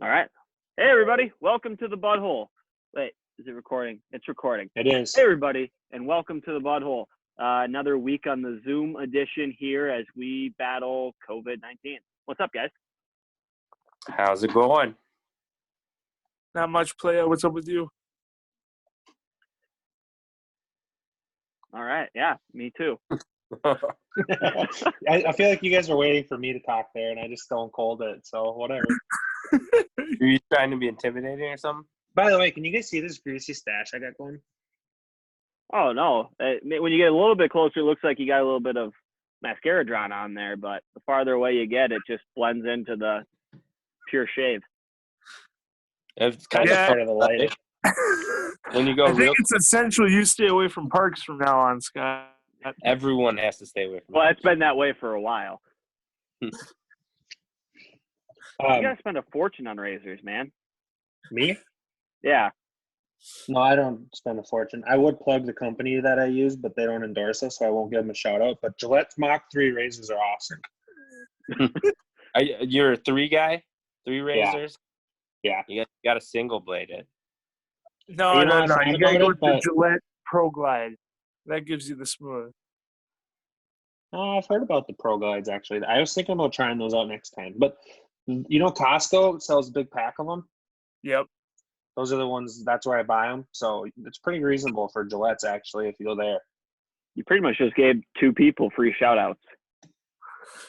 All right. Hey, everybody. Welcome to the BudHole. Wait, is it recording? It's recording. It is. Hey, everybody, and welcome to the BudHole. Another week on the Zoom edition here as we battle COVID-19. What's up, guys? How's it going? Not much, playa. What's up with you? All right. Yeah, me too. I feel like you guys are waiting for me to talk there, and I just stone cold it. So whatever. Are you trying to be intimidating or something? By the way, can you guys see this greasy stash I got going? Oh, no. When you get a little bit closer, it looks like you got a little bit of mascara drawn on there, but the farther away you get, it just blends into the pure shave. It's kind Yeah. of Part of the lighting. when you go I real. think it's essential you stay away from parks from now on, Scott. Everyone has to stay away from. Well, it. it's been that way for a while. You gotta spend a fortune on razors, man. Me? Yeah. No, I don't spend a fortune. I would plug the company that I use, but they don't endorse us, so I won't give them a shout out. But Gillette's Mach 3 razors are awesome. You're a 3 guy, 3 razors. Yeah. You got a single bladed. No. You know, I thought You gotta about go it, with the but- Gillette Pro Glide. That gives you the smooth. I've heard about the Pro Glides, actually. I was thinking about trying those out next time. But, you know, Costco sells a big pack of them. Yep. Those are the ones, that's where I buy them. So it's pretty reasonable for Gillette's, actually, if you go there. You pretty much just gave 2 people free shout outs.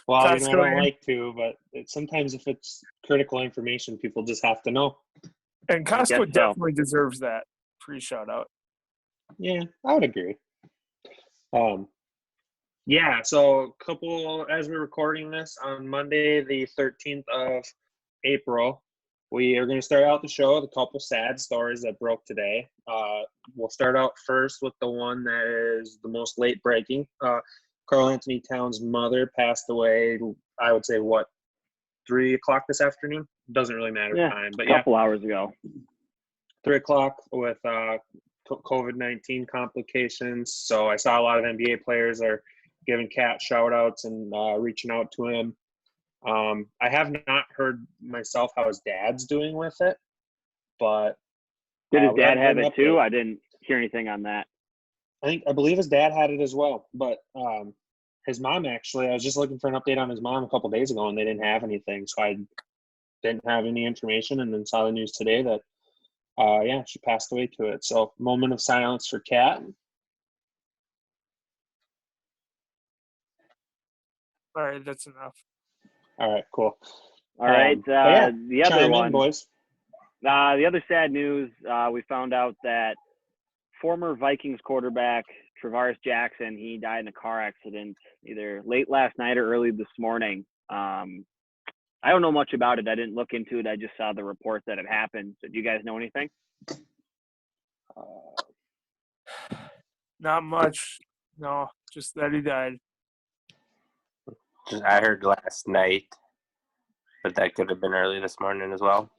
Well, you know, I Costco, don't yeah. like to, but sometimes if it's critical information, people just have to know. And guess so. Costco definitely deserves that free shout out. Yeah, I would agree. Yeah, so a couple, as we're recording this on Monday, the 13th of April, we are going to start out the show with a couple sad stories that broke today. We'll start out first with the one that is the most late breaking. Carl Anthony Towns' mother passed away, I would say, 3 o'clock this afternoon? Doesn't really matter time, but a couple hours ago. 3 o'clock with COVID-19 complications. So I saw a lot of NBA players are giving Cat shout outs and reaching out to him. I have not heard myself how his dad's doing with it, but Did his we dad haven't have heard it an too? update. I didn't hear anything on that. I believe his dad had it as well, but his mom, actually, I was just looking for an update on his mom a couple days ago, and they didn't have anything, so I didn't have any information, and then saw the news today that she passed away to it. So moment of silence for Kat. All right, that's enough. All right, cool. All right. but yeah, The other chime one, in, boys. the other sad news, we found out that former Vikings quarterback Travaris Jackson, he died in a car accident either late last night or early this morning. I don't know much about it. I didn't look into it. I just saw the report that it happened. So do you guys know anything? Not much. No, just that he died. I heard last night, but that could have been early this morning as well.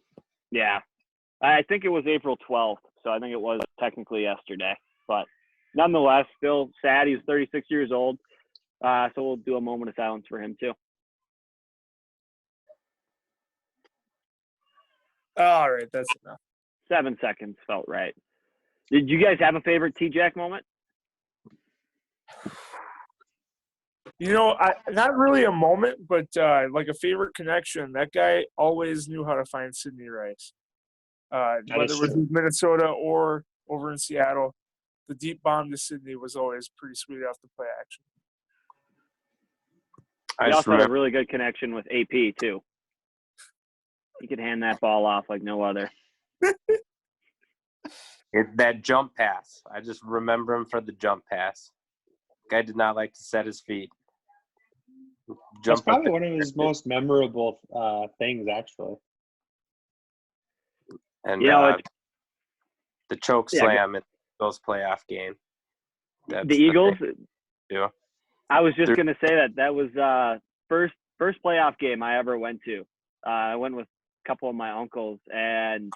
Yeah. I think it was April 12th. So I think it was technically yesterday. But nonetheless, still sad. He was 36 years old. So we'll do a moment of silence for him too. All right, that's enough. 7 seconds felt right. Did you guys have a favorite T-Jack moment? You know, not really a moment, but like a favorite connection. That guy always knew how to find Sidney Rice. Whether it was in Minnesota or over in Seattle, the deep bomb to Sidney was always pretty sweet off the play action. He also had a really good connection with AP too. He could hand that ball off like no other. That jump pass. I just remember him for the jump pass. Guy did not like to set his feet. That's probably one of his most memorable things, actually. And the choke slam in the Eagles playoff game. The Eagles? Yeah. I was just going to say that was first playoff game I ever went to. I went with a couple of my uncles, and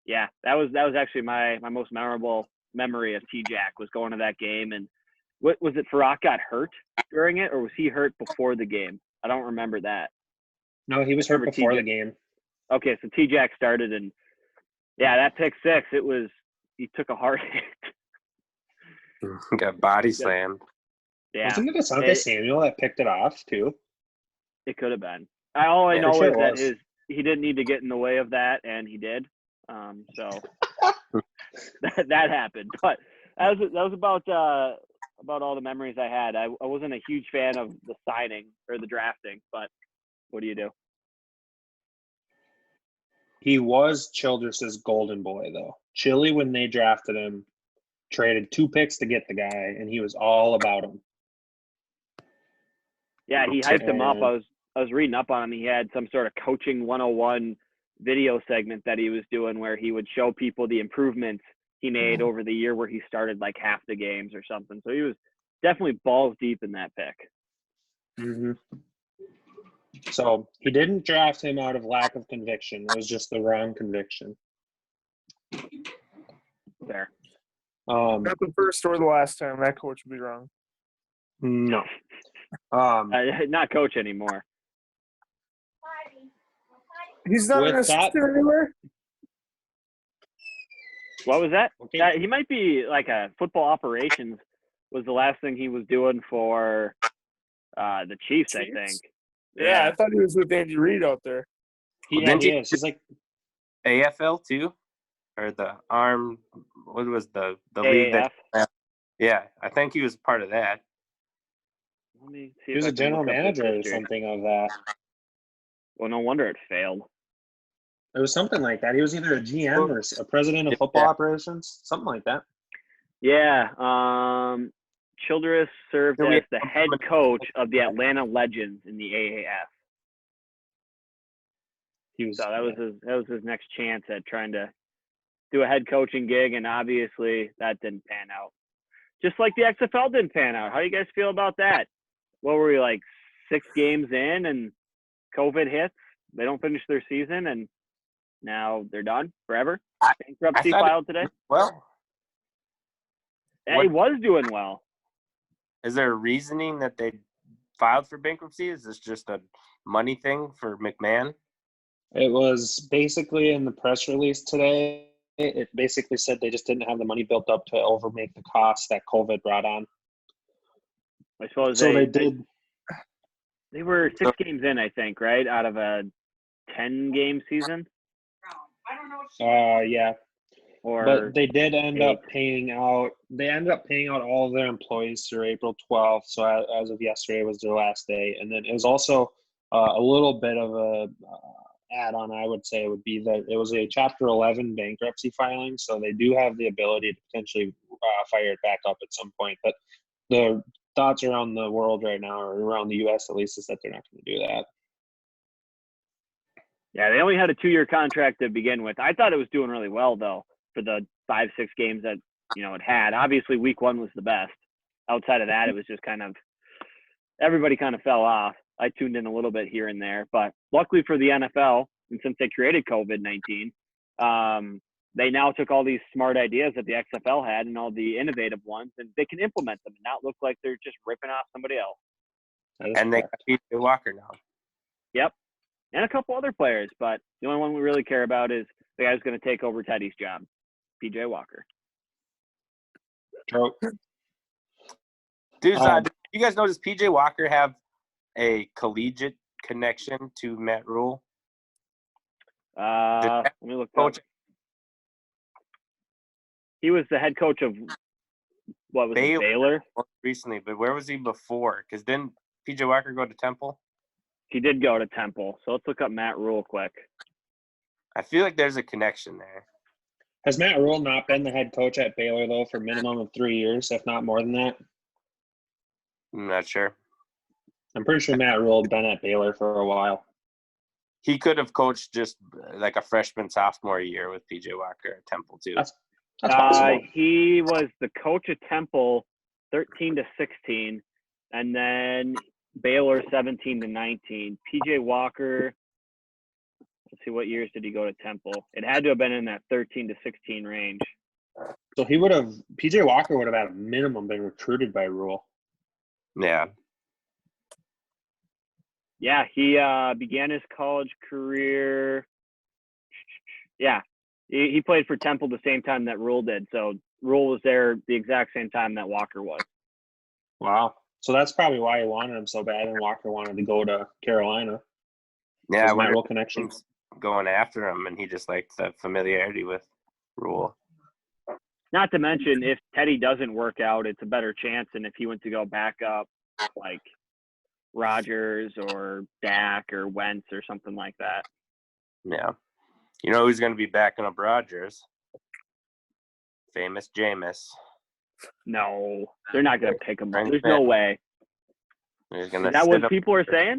yeah, that was actually my most memorable memory of T-Jack was going to that game. And what was it? Farrakh got hurt during it, or was he hurt before the game? I don't remember that. No, he was hurt before the game. Okay, so T-Jack started, and yeah, that pick six, he took a hard hit. Got body slammed. Yeah. Wasn't it Asante Samuel that picked it off too? It could have been. All I know sure is it that he didn't need to get in the way of that, and he did. So that happened. But that was about all the memories I had. I wasn't a huge fan of the signing or the drafting, but what do you do? He was Childress's golden boy, though. Chile, when they drafted him, traded 2 picks to get the guy, and he was all about him. Yeah, he hyped him up. I was reading up on him. He had some sort of coaching 101 video segment that he was doing where he would show people the improvements he made over the year where he started like half the games or something. So he was definitely balls deep in that pick. Mm-hmm. So he didn't draft him out of lack of conviction. It was just the wrong conviction. There. Not the first or the last time that coach would be wrong. No. Not coach anymore. He's not an assistant anywhere? What was that? Okay. He might be like a football operations was the last thing he was doing for the Chiefs, I think. Yeah, I thought he was with Andy Reid out there. He is. He's like AFL too? Or the arm, what was the league that? Yeah, I think he was part of that. Let me see. He was a general manager or something of that. Well, no wonder it failed. It was something like that. He was either a GM or a president of football operations, something like that. Yeah. Childress served as the head coach of the Atlanta Legends in the AAF. So that was his next chance at trying to do a head coaching gig, and obviously that didn't pan out. Just like the XFL didn't pan out. How do you guys feel about that? What were we, like 6 games in and COVID hits? They don't finish their season, and now they're done forever. Bankruptcy filed today. Well, he was doing well. Is there a reasoning that they filed for bankruptcy? Is this just a money thing for McMahon? It was basically in the press release today. It basically said they just didn't have the money built up to overmake the costs that COVID brought on. I suppose they did. They were 6 games in, I think, right? Out of a 10-game season? Yeah. But they did end 8. up paying out. They ended up paying out all of their employees through April 12th. So as of yesterday was their last day. And then it was also a little bit of a add-on, I would say, would be that it was a Chapter 11 bankruptcy filing. So they do have the ability to potentially fire it back up at some point. But the thoughts around the world right now, or around the U.S. at least, is that they're not going to do that. Yeah, they only had a 2-year contract to begin with. I thought it was doing really well, though, for the 5-6 games that, it had. Obviously, week 1 was the best. Outside of that, it was just kind of – everybody kind of fell off. I tuned in a little bit here and there. But luckily for the NFL, and since they created COVID-19, they now took all these smart ideas that the XFL had and all the innovative ones, and they can implement them and not look like they're just ripping off somebody else. And they got PJ Walker now. Yep. And a couple other players, but the only one we really care about is the guy who's going to take over Teddy's job, PJ Walker. True. Dude, you guys notice PJ Walker have a collegiate connection to Matt Rule? Let me look up. He was the head coach of what was it, Baylor? Recently, but where was he before? Because didn't PJ Walker go to Temple? He did go to Temple. So let's look up Matt Rule quick. I feel like there's a connection there. Has Matt Rule not been the head coach at Baylor, though, for a minimum of 3 years, if not more than that? I'm not sure. I'm pretty sure Matt Rule had been at Baylor for a while. He could have coached just like a freshman, sophomore year with PJ Walker at Temple, too. That's possible. He was the coach at Temple 13 to 16, and then Baylor 17 to 19. PJ Walker, let's see, what years did he go to Temple? It had to have been in that 13 to 16 range. So PJ Walker would have at a minimum been recruited by Rule. Yeah. Yeah, he began his college career Yeah. He played for Temple the same time that Rule did. So Rule was there the exact same time that Walker was. Wow. So that's probably why he wanted him so bad, and Walker wanted to go to Carolina. Yeah, I wonder Rule connection. Going after him, and he just liked the familiarity with Rule. Not to mention, if Teddy doesn't work out, it's a better chance than if he went to go back up like Rodgers or Dak or Wentz or something like that. Yeah. You know who's going to be backing up Rodgers? Famous Jameis. No, they're not going to pick him up. Right. There's no way. Is that what people are saying?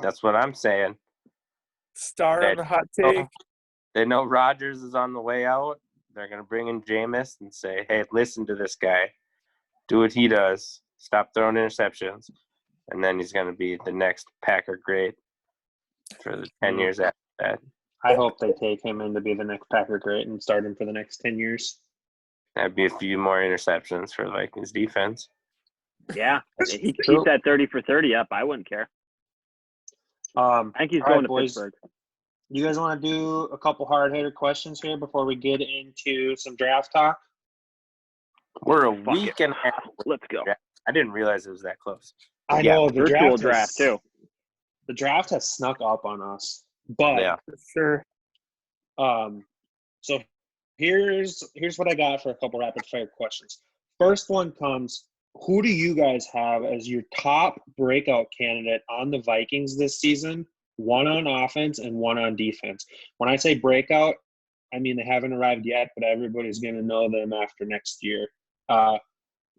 That's what I'm saying. Star on the hot take. They know Rodgers is on the way out. They're going to bring in Jameis and say, hey, listen to this guy. Do what he does. Stop throwing interceptions. And then he's going to be the next Packer great for the 10 years after that. I hope they take him in to be the next Packer great and start him for the next 10 years. That'd be a few more interceptions for the Vikings defense. Yeah. He keeps that 30 for 30 up. I wouldn't care. I think he's going to Pittsburgh. You guys want to do a couple hard-hitter questions here before we get into some draft talk? We're a week and a half. Let's go. I didn't realize it was that close. I know. The virtual draft too. The draft has snuck up on us. But yeah, for sure. So here's what I got for a couple rapid fire questions. First one comes, who do you guys have as your top breakout candidate on the Vikings this season? One on offense and one on defense. When I say breakout, I mean they haven't arrived yet, but everybody's going to know them after next year.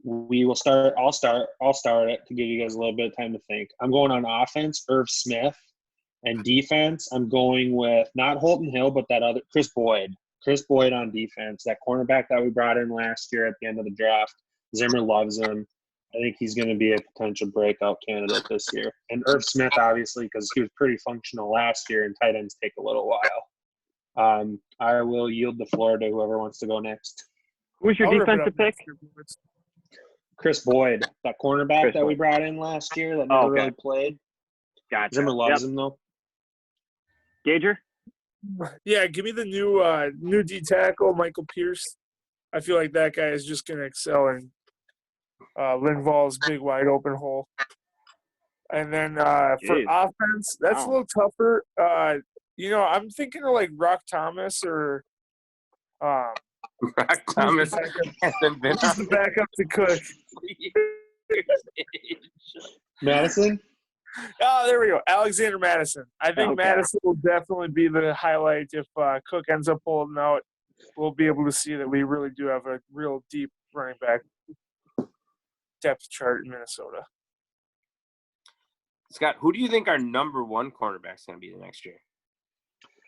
We will start. I'll start it to give you guys a little bit of time to think. I'm going on offense, Irv Smith. And defense, I'm going with not Holton Hill, but that other Chris Boyd. Chris Boyd on defense, that cornerback that we brought in last year at the end of the draft. Zimmer loves him. I think he's going to be a potential breakout candidate this year. And Irv Smith, obviously, because he was pretty functional last year, and tight ends take a little while. I will yield the floor to whoever wants to go next. Who's your defensive pick? Chris Boyd, that cornerback that we brought in last year that never really played. Gotcha. Zimmer loves him, though. Gager? Yeah, give me the new D tackle, Michael Pierce. I feel like that guy is just going to excel in Linval's big wide open hole. And then for offense, that's a little tougher. I'm thinking of like Rock Thomas or Rock Thomas hasn't been the backup to Cook. Madison? Oh, there we go. Alexander Madison. I think Madison will definitely be the highlight if Cook ends up holding out. We'll be able to see that we really do have a real deep running back depth chart in Minnesota. Scott, who do you think our number one cornerback is going to be the next year?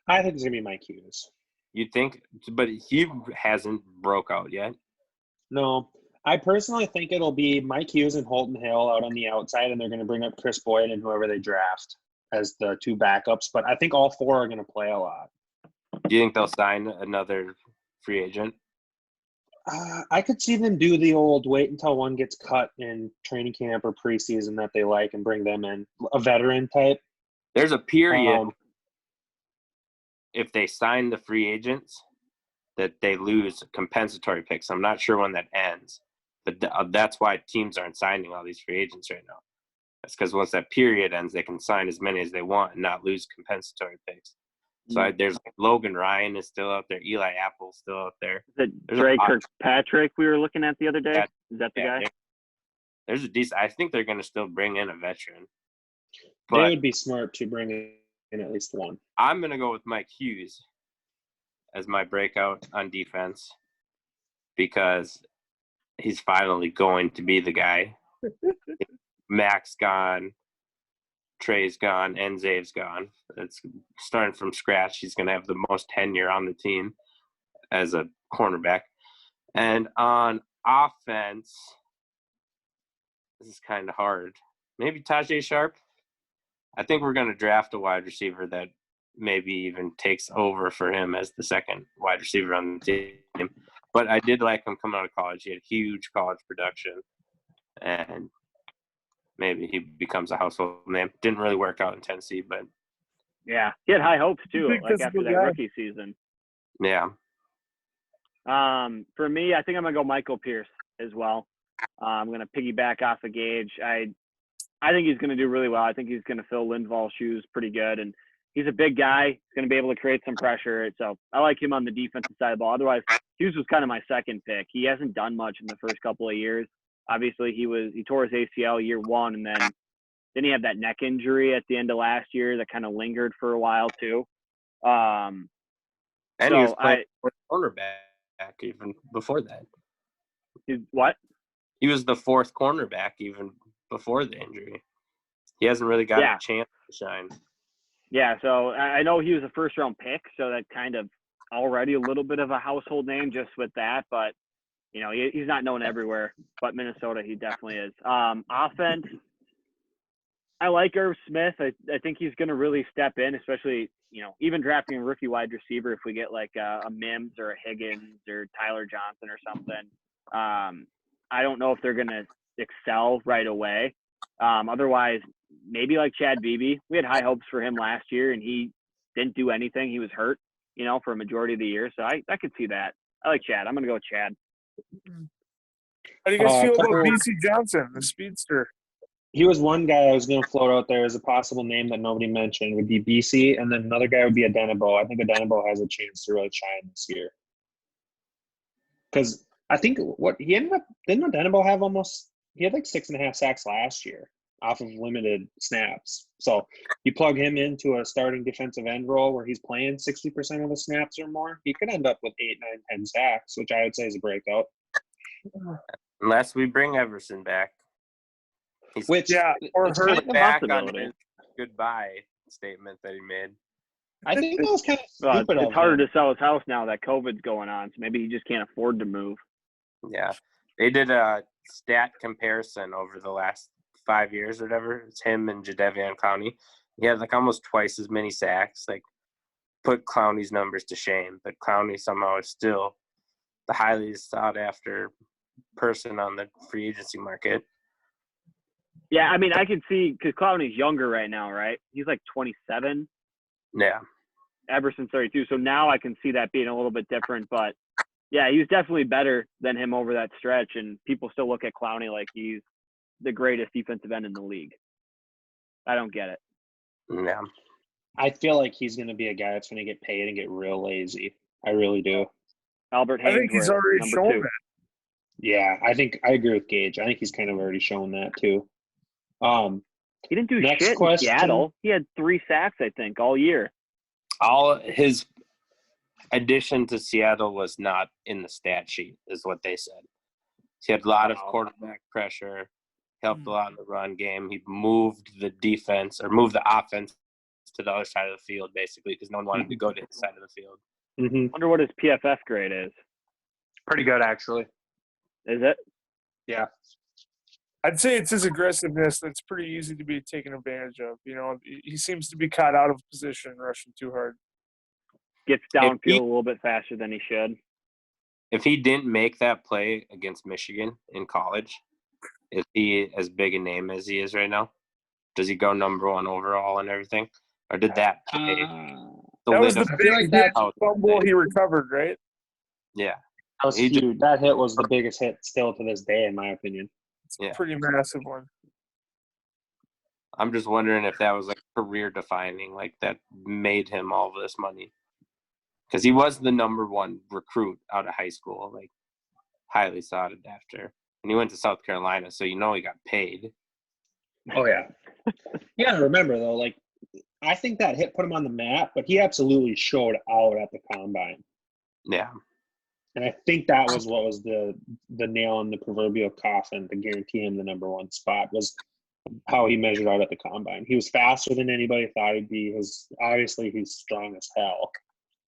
I think it's going to be Mike Hughes. You think? But he hasn't broke out yet. No. I personally think it'll be Mike Hughes and Holton Hill out on the outside, and they're going to bring up Chris Boyd and whoever they draft as the two backups. But I think all four are going to play a lot. Do you think they'll sign another free agent? I could see them do the old wait until one gets cut in training camp or preseason that they like and bring them in. A veteran type. There's a period if they sign the free agents that they lose compensatory picks. I'm not sure when that ends. But that's why teams aren't signing all these free agents right now. That's because once that period ends, they can sign as many as they want and not lose compensatory picks. So there's Logan Ryan is still out there. Eli Apple's still out there. Is it Drake Kirkpatrick we were looking at the other day? Is that the guy? There's a decent – I think they're going to still bring in a veteran. But they would be smart to bring in at least one. I'm going to go with Mike Hughes as my breakout on defense because – he's finally going to be the guy. Mac's gone, Trey's gone, and Zave's gone. It's starting from scratch. He's going to have the most tenure on the team as a cornerback. And on offense, this is kind of hard. Maybe Tajay Sharp. I think we're going to draft a wide receiver that maybe even takes over for him as the second wide receiver on the team. But I did like him coming out of college. He had huge college production, and maybe he becomes a household name. Didn't really work out in Tennessee, but Yeah, he had high hopes too, Big like after physical that guy. rookie season. Yeah. For me, I think I'm gonna go Michael Pierce as well. I'm gonna piggyback off of Gage. I think he's gonna do really well. I think he's gonna fill Lindval's shoes pretty good, and he's a big guy. He's gonna be able to create some pressure. So I like him on the defensive side of the ball. Otherwise, Hughes was kind of my second pick. He hasn't done much in the first couple of years. Obviously, he tore his ACL year one, and then he had that neck injury at the end of last year that kind of lingered for a while too. And so he was playing cornerback even before that. What? He was the fourth cornerback even before the injury. He hasn't really got a chance to shine. Yeah, so I know he was a first-round pick, so that kind of already a little bit of a household name just with that. But, you know, he's not known everywhere. But Minnesota, he definitely is. Offense, I like Irv Smith. I think he's going to really step in, especially, you know, even drafting a rookie wide receiver if we get like a Mims or a Higgins or Tyler Johnson or something. I don't know if they're going to excel right away. Otherwise, maybe like Chad Beebe. We had high hopes for him last year, and he didn't do anything. He was hurt, you know, for a majority of the year. So I could see that. I like Chad. I'm going to go with Chad. How do you guys feel about BC Johnson, the speedster? He was one guy I was going to float out there as a possible name that nobody mentioned would be BC, and then another guy would be Adenabo. I think Adenabo has a chance to really shine this year. Because I think he ended up – didn't Adenabo have he had like 6.5 sacks last year off of limited snaps. So you plug him into a starting defensive end role where he's playing 60% of the snaps or more, he could end up with 8, 9, 10 sacks, which I would say is a breakout. Unless we bring Everson back. Or Hurt back on his goodbye statement that he made. I think that was kind of stupid. It's harder to sell his house now that COVID's going on, so maybe he just can't afford to move. Yeah. They did a stat comparison over the last 5 years or whatever. It's him and Jadeveon Clowney. He had like almost twice as many sacks. Like, put Clowney's numbers to shame, but Clowney somehow is still the highly sought after person on the free agency market. Yeah, I mean, I can see because Clowney's younger right now, right? He's like 27. Yeah. Everson's 32. So now I can see that being a little bit different. But, yeah, he was definitely better than him over that stretch. And people still look at Clowney like he's the greatest defensive end in the league. I don't get it. Yeah. I feel like he's going to be a guy that's going to get paid and get real lazy. I really do. Albert Haynes. I think he's already shown that. Yeah, I agree with Gage. I think he's kind of already shown that too. He didn't do next shit question. in Seattle. He had 3 sacks, I think, all year. All his addition to Seattle was not in the stat sheet, is what they said. He had a lot of quarterback pressure, helped a lot in the run game. He moved the defense or moved the offense to the other side of the field, basically, because no one wanted to go to his side of the field. Mm-hmm. Wonder what his PFF grade is. Pretty good, actually. Is it? Yeah. I'd say it's his aggressiveness that's pretty easy to be taken advantage of. You know, he seems to be caught out of position rushing too hard. Gets downfield a little bit faster than he should. If he didn't make that play against Michigan in college, is he as big a name as he is right now? Does he go number 1 overall and everything? Or did that play that was the big hit fumble he recovered, right? Yeah. That was huge. That hit was the biggest hit still to this day, in my opinion. It's a pretty massive one. I'm just wondering if that was like career defining, like that made him all this money. Because he was the number 1 recruit out of high school, like highly sought after. And he went to South Carolina, so you know he got paid. Oh, yeah. You got to remember, though, like, I think that hit put him on the map, but he absolutely showed out at the combine. Yeah. And I think that was what was the nail in the proverbial coffin to guarantee him the number 1 spot was how he measured out at the combine. He was faster than anybody thought he'd be. Obviously, he's strong as hell.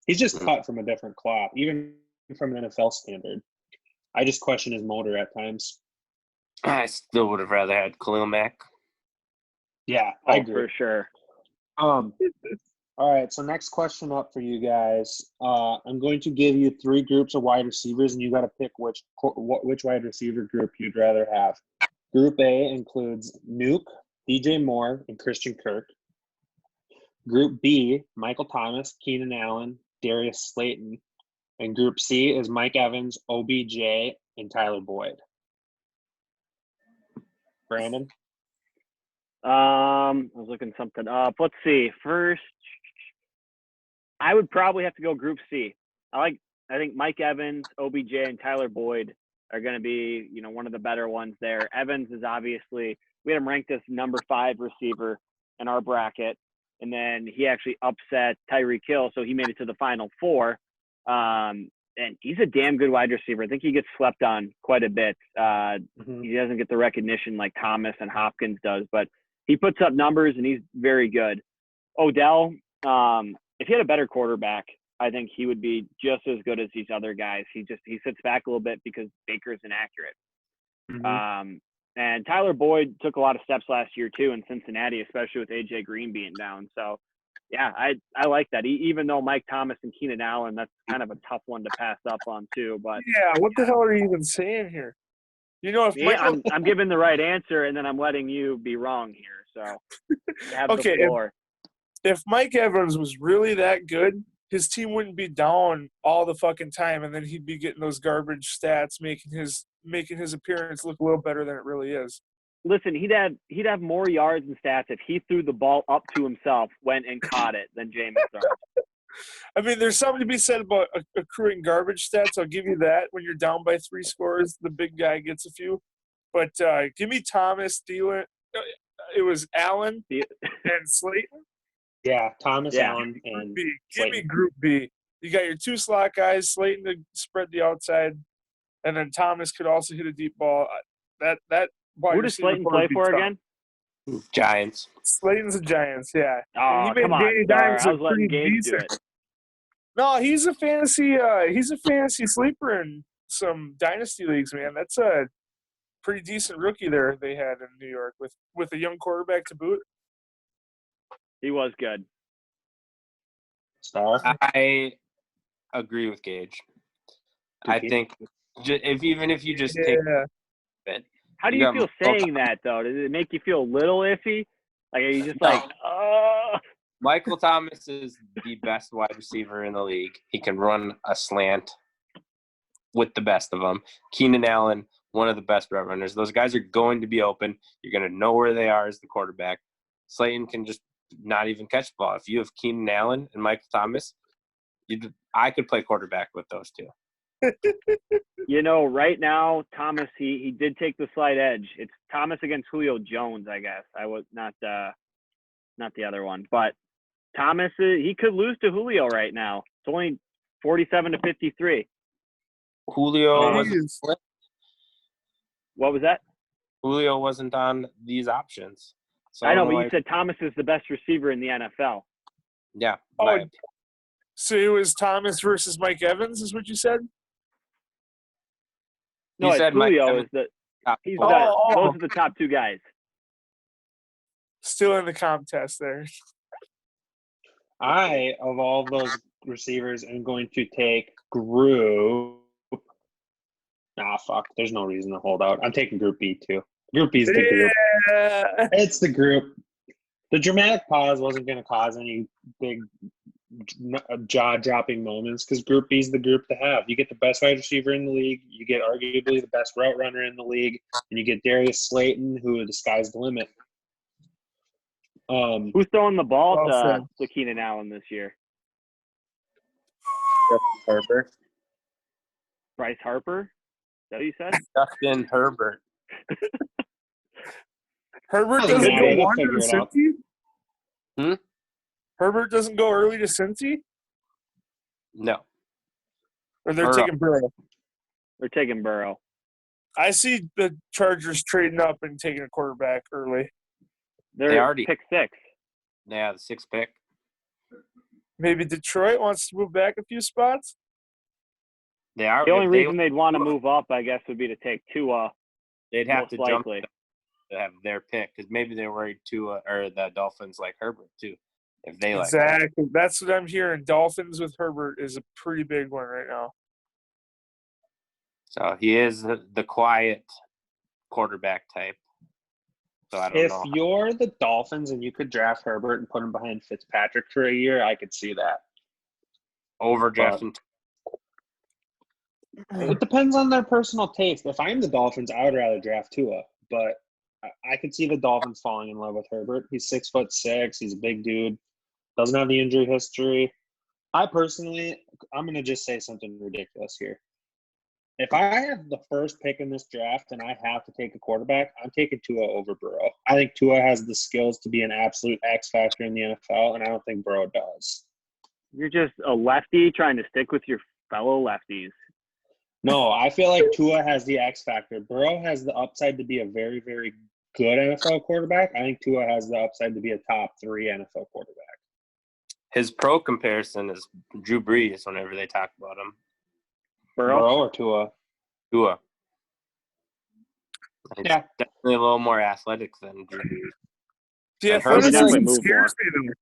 He's just cut from a different cloth, even from an NFL standard. I just question his motor at times. I still would have rather had Khalil Mack. Yeah, I agree. For sure. All right, so next question up for you guys. I'm going to give you 3 groups of wide receivers, and you got to pick which wide receiver group you'd rather have. Group A includes Nuke, DJ Moore, and Christian Kirk. Group B, Michael Thomas, Keenan Allen, Darius Slayton. And Group C is Mike Evans, OBJ, and Tyler Boyd. Brandon? I was looking something up. Let's see. First, I would probably have to go Group C. I think Mike Evans, OBJ, and Tyler Boyd are going to be, one of the better ones there. Evans is obviously, we had him ranked as number 5 receiver in our bracket, and then he actually upset Tyreek Hill, so he made it to the Final Four. And he's a damn good wide receiver. I think he gets slept on quite a bit. He doesn't get the recognition like Thomas and Hopkins does, but he puts up numbers and he's very good. Odell, if he had a better quarterback, I think he would be just as good as these other guys. He sits back a little bit because Baker's inaccurate. And Tyler Boyd took a lot of steps last year too in Cincinnati, especially with AJ Green being down. So yeah, I like that. Even though Mike Thomas and Keenan Allen, that's kind of a tough one to pass up on too. But yeah, what the hell are you even saying here? If I'm giving the right answer and then I'm letting you be wrong here. So you have the floor. If Mike Evans was really that good, his team wouldn't be down all the fucking time, and then he'd be getting those garbage stats, making his appearance look a little better than it really is. Listen, he'd have more yards and stats if he threw the ball up to himself, went and caught it, than Jameis Winston. I mean, there's something to be said about accruing garbage stats. I'll give you that. When you're down by 3 scores, the big guy gets a few. But give me Thomas, Thielen. It was Allen and Slayton. Yeah, Thomas, Allen, and B. Slayton. Give me Group B. You got your 2 slot guys, Slayton to spread the outside, and then Thomas could also hit a deep ball. Who does Slayton play for again? Giants. Slayton's the Giants, yeah. Oh, come on, Star. I was letting Gage do it. No, he's a fantasy sleeper in some dynasty leagues, man. That's a pretty decent rookie there they had in New York with a young quarterback to boot. He was good. Star? I agree with Gage. I think if you just take it. How do you feel saying that, though? Does it make you feel a little iffy? Like, are you just Michael Thomas is the best wide receiver in the league. He can run a slant with the best of them. Keenan Allen, one of the best route runners. Those guys are going to be open. You're going to know where they are as the quarterback. Slayton can just not even catch the ball. If you have Keenan Allen and Michael Thomas, I could play quarterback with those two. Right now, Thomas, he did take the slight edge. It's Thomas against Julio Jones, I guess. I was not the other one. But Thomas, he could lose to Julio right now. It's only 47-53. Julio wasn't. What was that? Julio wasn't on these options. So I know, but you said Thomas is the best receiver in the NFL. Yeah. So it was Thomas versus Mike Evans, is what you said? No, it's Julio is those are the top 2 guys. Still in the contest there. I, of all those receivers, am going to take Group. Fuck. There's no reason to hold out. I'm taking Group B too. Group B is the group. It's the group. The dramatic pause wasn't going to cause any big jaw-dropping moments because Group B is the group to have. You get the best wide receiver in the league. You get arguably the best route runner in the league. And you get Darius Slayton, who the sky's the limit. Who's throwing the ball to Keenan Allen this year? Justin Herbert. Bryce Harper? Is that what you said? Justin Herbert. Herbert doesn't go one to Cincy? Hmm? Herbert doesn't go early to Cincy? No. Or they're taking Burrow? They're taking Burrow. I see the Chargers trading up and taking a quarterback early. They already pick 6. Yeah, the 6th pick. Maybe Detroit wants to move back a few spots? They are. The only reason they'd want to move up, I guess, would be to take Tua. They'd have to jump likely to have their pick because maybe they're worried Tua or the Dolphins like Herbert too. If they exactly, that's what I'm hearing. Dolphins with Herbert is a pretty big one right now. So he is the quiet quarterback type. So I don't If know. you're the Dolphins and you could draft Herbert and put him behind Fitzpatrick for a year, I could see that. Overdrafting. It depends on their personal taste. If I'm the Dolphins, I would rather draft Tua, but I could see the Dolphins falling in love with Herbert. He's 6'6". He's a big dude. Doesn't have the injury history. I'm going to just say something ridiculous here. If I have the first pick in this draft and I have to take a quarterback, I'm taking Tua over Burrow. I think Tua has the skills to be an absolute X factor in the NFL, and I don't think Burrow does. You're just a lefty trying to stick with your fellow lefties. No, I feel like Tua has the X factor. Burrow has the upside to be a very, very good NFL quarterback. I think Tua has the upside to be a top 3 NFL quarterback. His pro comparison is Drew Brees whenever they talk about him. Burrow or Tua? Tua. Yeah. Definitely a little more athletic than Drew Brees. The athleticism scares me, though.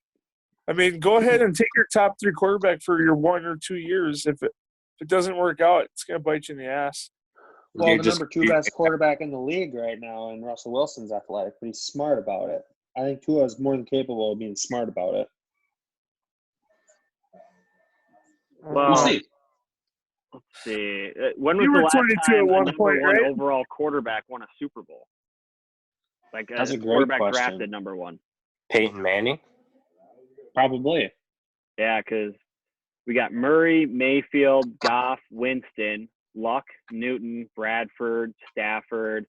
I mean, go ahead and take your top 3 quarterback for your 1 or 2 years. If it doesn't work out, it's going to bite you in the ass. Well, the number 2 best quarterback in the league right now, and Russell Wilson's athletic, but he's smart about it. I think Tua is more than capable of being smart about it. Well, we'll see. Let's see. When was You the were last 22 time at a one number point, 1 right? overall quarterback won a Super Bowl? Like That's a great quarterback question. drafted number 1. Peyton Manning? Probably. Yeah, because we got Murray, Mayfield, Goff, Winston, Luck, Newton, Bradford, Stafford,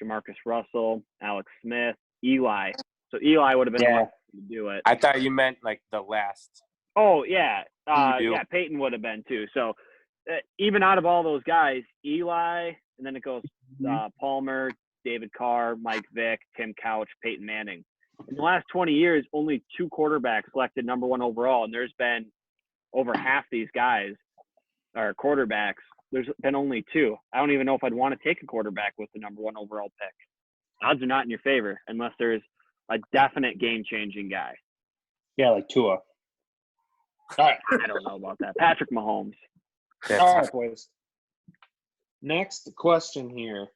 Jamarcus Russell, Alex Smith, Eli. So Eli would have been the last to do it. I thought you meant like the last. Oh, yeah. You do. Yeah, Peyton would have been too. So even out of all those guys, Eli, and then it goes Palmer, David Carr, Mike Vick, Tim Couch, Peyton Manning. In the last 20 years, only 2 quarterbacks selected number 1 overall, and there's been over half these guys are quarterbacks. There's been only 2. I don't even know if I'd want to take a quarterback with the number 1 overall pick. Odds are not in your favor unless there's a definite game-changing guy. Yeah, like Tua. All right. I don't know about that. Patrick Mahomes. All right, boys. Next question here.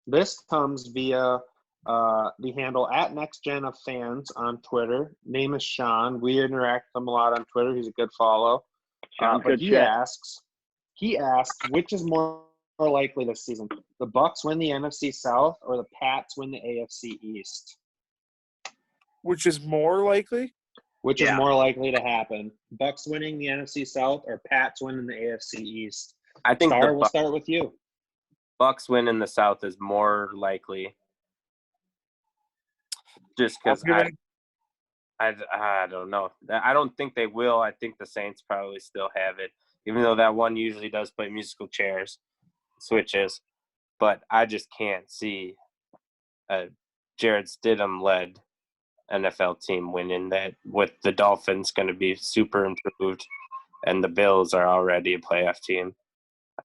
This comes via the handle @NextGenOfFans on Twitter. Name is Sean. We interact with him a lot on Twitter. He's a good follow. But he asks, which is more likely this season? The Bucs win the NFC South or the Pats win the AFC East? Which is more likely? Which is more likely to happen? Bucs winning the NFC South or Pats winning the AFC East? I think we'll start with you. Bucs win in the South is more likely. Just because I don't know. I don't think they will. I think the Saints probably still have it, even though that one usually does play musical chairs, switches. But I just can't see a Jared Stidham-led NFL team winning that with the Dolphins going to be super improved and the Bills are already a playoff team.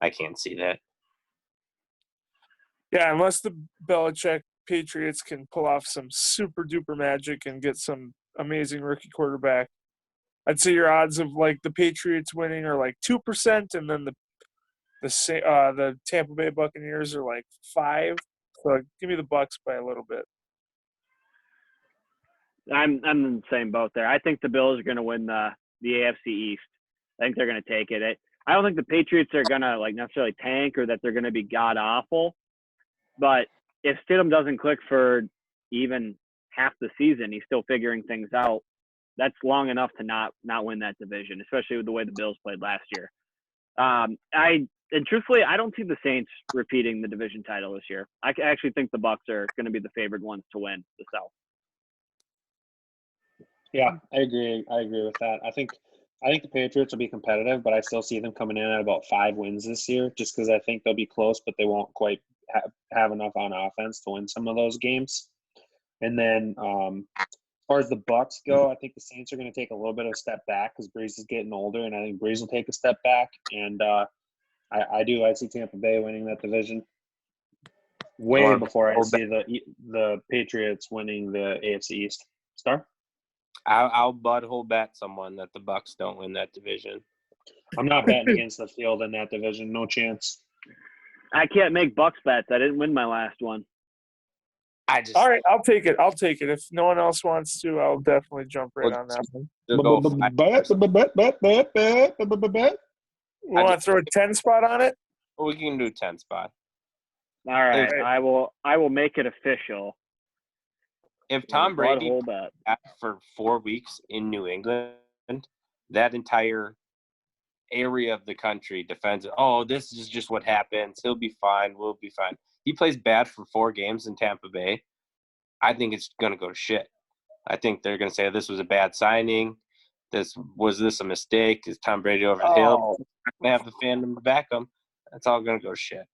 I can't see that. Yeah, unless the Belichick Patriots can pull off some super duper magic and get some amazing rookie quarterback. I'd say your odds of like the Patriots winning are like 2%, and then the Tampa Bay Buccaneers are like 5%. So give me the Bucs by a little bit. I'm in the same boat there. I think the Bills are going to win the AFC East. I think they're going to take it. I don't think the Patriots are going to like necessarily tank or that they're going to be god awful. But if Stidham doesn't click for even half the season, he's still figuring things out. That's long enough to not win that division, especially with the way the Bills played last year. And truthfully, I don't see the Saints repeating the division title this year. I actually think the Bucs are going to be the favored ones to win the South. Yeah, I agree. I agree with that. I think the Patriots will be competitive, but I still see them coming in at about 5 wins this year, just because I think they'll be close, but they won't quite have enough on offense to win some of those games. And then as far as the Bucs go, I think the Saints are going to take a little bit of a step back because Breeze is getting older, and I think Breeze will take a step back. And I see Tampa Bay winning that division way before I see the Patriots winning the AFC East. Star? I'll BudHole bet someone that the Bucs don't win that division. I'm not betting against the field in that division. No chance. I can't make Bucs bets. I didn't win my last one. All right, I'll take it. If no one else wants to, I'll definitely jump right on that one. We want to throw a 10 spot on it? We can do 10 spot. All right, I will make it official. If Tom Brady bet for 4 weeks in New England, that entire area of the country defends it. Oh, this is just what happens. He'll be fine. We'll be fine. He plays bad for 4 games in Tampa Bay. I think it's going to go to shit. I think they're going to say this was a bad signing. Was this a mistake? Is Tom Brady over the hill? They have the fandom to back him. That's all going to go to shit.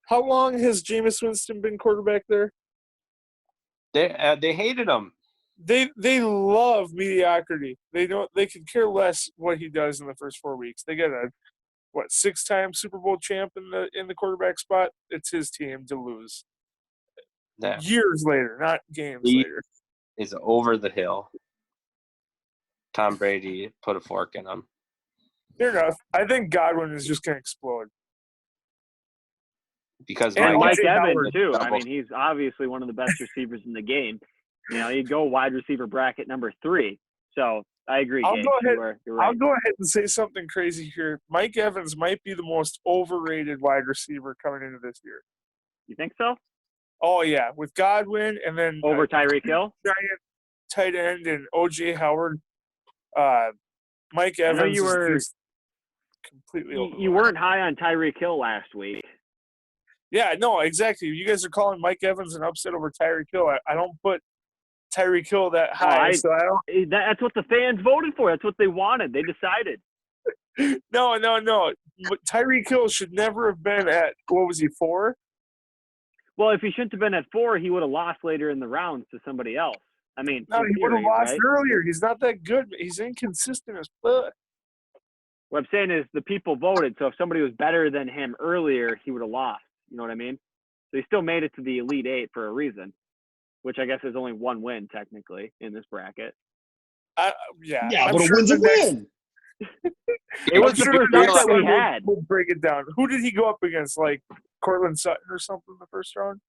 How long has Jameis Winston been quarterback there? They hated him. They love mediocrity. They could care less what he does in the first 4 weeks. They get a 6-time Super Bowl champ in the quarterback spot. It's his team to lose. Yeah. Years later, not games later. Is over the hill. Tom Brady put a fork in him. Fair enough. I think Godwin is just going to explode. Because Mike Evans too. I mean, he's obviously one of the best receivers in the game. You know, you go wide receiver bracket number 3. So I agree. I'll Gabe. go ahead. You're right. I'll go ahead and say something crazy here. Mike Evans might be the most overrated wide receiver coming into this year. You think so? Oh yeah, with Godwin and then over Tyreek Hill, giant tight end, and OJ Howard. Mike Evans is completely overrated. You weren't high on Tyreek Hill last week. Yeah, no, exactly. You guys are calling Mike Evans an upset over Tyreek Hill. I don't put Tyreek Hill that high. That's what the fans voted for. That's what they wanted. They decided. No. Tyreek Hill should never have been at, what was he, 4? Well, if he shouldn't have been at 4, he would have lost later in the rounds to somebody else. I mean, no, he would have lost earlier. He's not that good. He's inconsistent as fuck. What I'm saying is the people voted. So if somebody was better than him earlier, he would have lost. You know what I mean? So he still made it to the Elite 8 for a reason, which I guess is only one win technically in this bracket. Yeah, but a win's a win. It was the first that we had. We'll break it down. Who did he go up against? Like Cortland Sutton or something in the first round?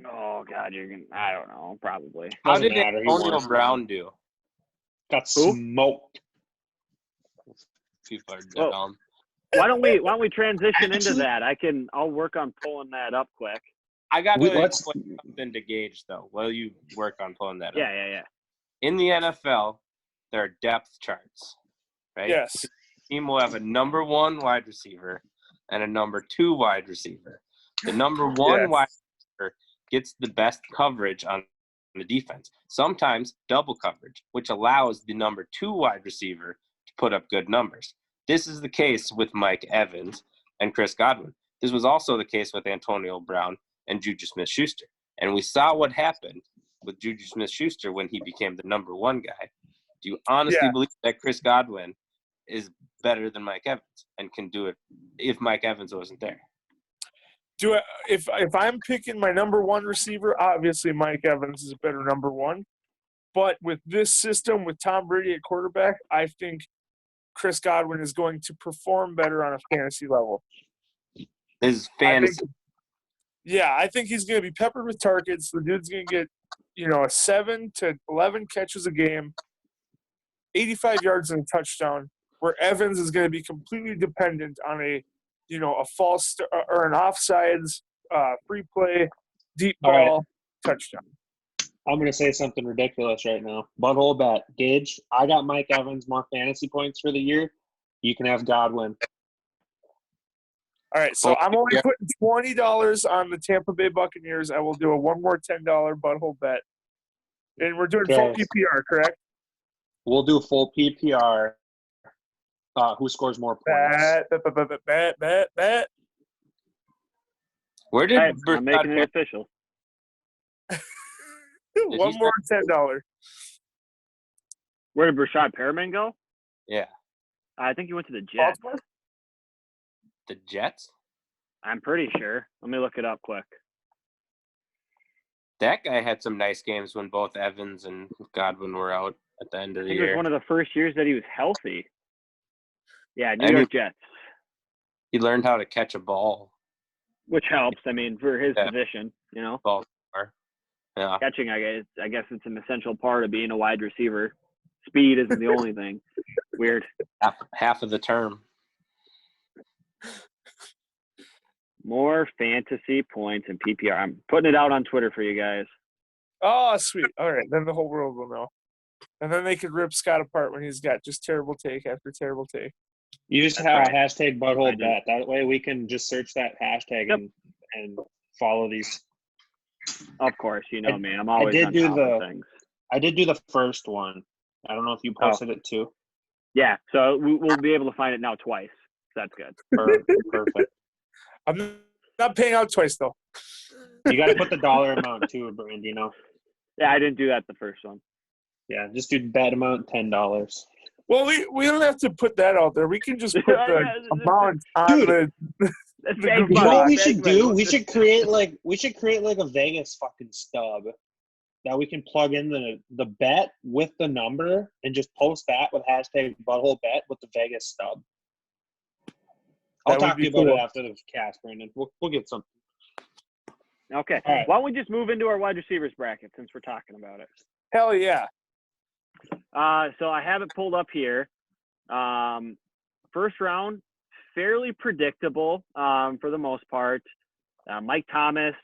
Oh God, I don't know. Probably. How did Antonio Brown do? Got smoked. People are dumb. Why don't we transition into that? I'll work on pulling that up quick. I got something to gauge though. While you work on pulling that up. Yeah. In the NFL, there are depth charts, right? Yes. The team will have a number 1 wide receiver and a number 2 wide receiver. The number 1 wide receiver gets the best coverage on the defense. Sometimes double coverage, which allows the number 2 wide receiver to put up good numbers. This is the case with Mike Evans and Chris Godwin. This was also the case with Antonio Brown and Juju Smith-Schuster. And we saw what happened with Juju Smith-Schuster when he became the number 1 guy. Do you honestly believe that Chris Godwin is better than Mike Evans and can do it if Mike Evans wasn't there? If I'm picking my number 1 receiver, obviously Mike Evans is a better number 1. But with this system, with Tom Brady at quarterback, I think Chris Godwin is going to perform better on a fantasy level. His fantasy. I think he's going to be peppered with targets. The dude's going to get, 7 to 11 catches a game, 85 yards and a touchdown, where Evans is going to be completely dependent on a false or an offsides, free play, deep ball, touchdown. I'm going to say something ridiculous right now. BudHole bet. Gage, I got Mike Evans more fantasy points for the year. You can have Godwin. All right, so I'm only putting $20 on the Tampa Bay Buccaneers. I will do a one more $10 BudHole bet. And we're doing full PPR, correct? We'll do full PPR. Who scores more points? Bet. Where did I'm making it official. One more $10. Where did Brashad Perriman go? Yeah. I think he went to the Jets. Baltimore? The Jets? I'm pretty sure. Let me look it up quick. That guy had some nice games when both Evans and Godwin were out at the end of the year. It was one of the first years that he was healthy. Yeah, New York Jets. He learned how to catch a ball. Which helps, for his position, Baltimore. Yeah. Catching, I guess it's an essential part of being a wide receiver. Speed isn't the only thing. Weird. Half of the term. More fantasy points and PPR. I'm putting it out on Twitter for you guys. Oh, sweet. All right. Then the whole world will know. And then they could rip Scott apart when he's got just terrible take after terrible take. You just That's have right. a hashtag I BudHole do. Bet. That way we can just search that hashtag Yep. and follow these. Of course, you know I- me. I'm always did on do top of things. I did do the first one. I don't know if you posted it too. Yeah, so we'll be able to find it now twice. So that's good. Perfect. I'm not paying out twice, though. You got to put the dollar amount too, Brand. You know. Yeah, I didn't do that the first one. Yeah, just do bet amount $10. Well, we don't have to put that out there. We can just put the Yeah, amount on Dude. the That's The fake good You know money, what we fake should money. do? We should create like a Vegas fucking stub that we can plug in the bet with the number and just post that with hashtag BudHole Bet with the Vegas stub. I'll That would talk to be you about cool. it after the cast, Brandon. We'll get something. Okay. All right. Why don't we just move into our wide receivers bracket since we're talking about it? hell yeah. So I have it pulled up here. First round, fairly predictable for the most part. Mike Thomas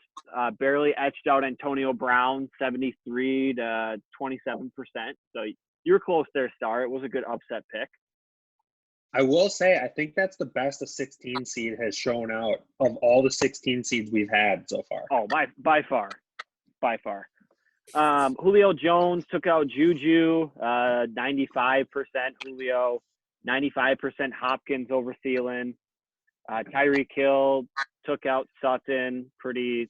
barely etched out Antonio Brown, 73 to 27%. So you were close there, Star. It was a good upset pick. I will say I think that's the best a 16 seed has shown out of all the 16 seeds we've had so far. Oh, by far. Julio Jones took out Juju, 95% Julio, 95% Hopkins over Thielen. Tyreek Hill took out Sutton, pretty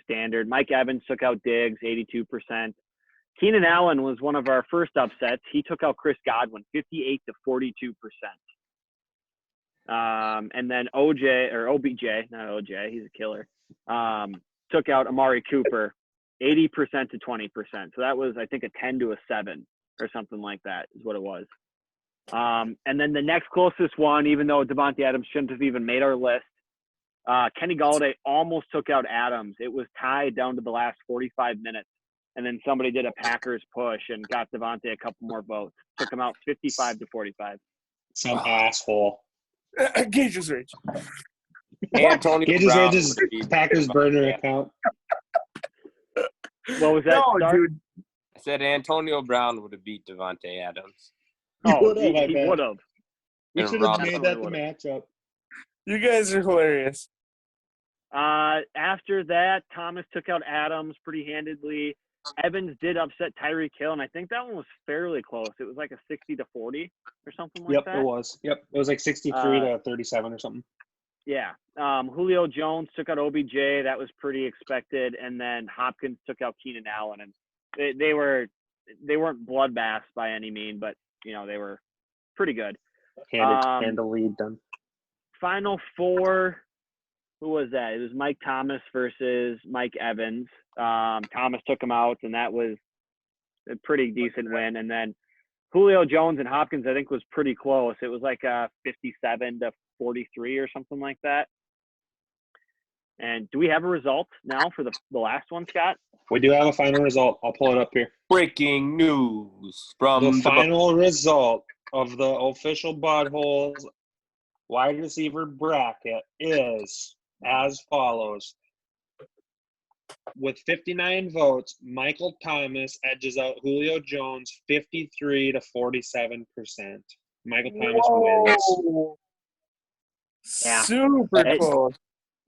standard. Mike Evans took out Diggs, 82%. Keenan Allen was one of our first upsets. He took out Chris Godwin, 58 to 42%. And then OBJ, not OJ, he's a killer, took out Amari Cooper, 80% to 20%. So that was, I think, a 10 to a 7 or something like that is what it was. And then the next closest one, even though Devontae Adams shouldn't have even made our list, Kenny Golladay almost took out Adams. It was tied down to the last 45 minutes. And then somebody did a Packers push and got Devontae a couple more votes. Took him out 55 to 45. Some asshole. Gage's rage. Antonio Gage's Brown Rage's would be Packers Devontae burner Adams. account. What was that? No, Star? dude. I said Antonio Brown would have beat Devontae Adams. Oh, would've, I he bet. would have. We And should have Rob made that the matchup. You guys are hilarious. After that, Thomas took out Adams pretty handedly. Evans did upset Tyreek Hill, and I think that one was fairly close. It was like a 60 to 40 or something like that. It was. Yep, it was like 63 to 37 or something. Yeah. Julio Jones took out OBJ. That was pretty expected. And then Hopkins took out Keenan Allen. And they weren't bloodbaths by any mean, but, they were pretty good. Hand the lead then. Final four, who was that? It was Mike Thomas versus Mike Evans. Thomas took him out, and that was a pretty decent win. And then Julio Jones and Hopkins, I think, was pretty close. It was like 57 to 43 or something like that. And do we have a result now for the last one, Scott? We do have a final result. I'll pull it up here. Breaking news from The final result of the official BudHole's wide receiver bracket is as follows. With 59 votes, Michael Thomas edges out Julio Jones 53 to 47%. Michael Thomas wins. Whoa. Yeah. Super close.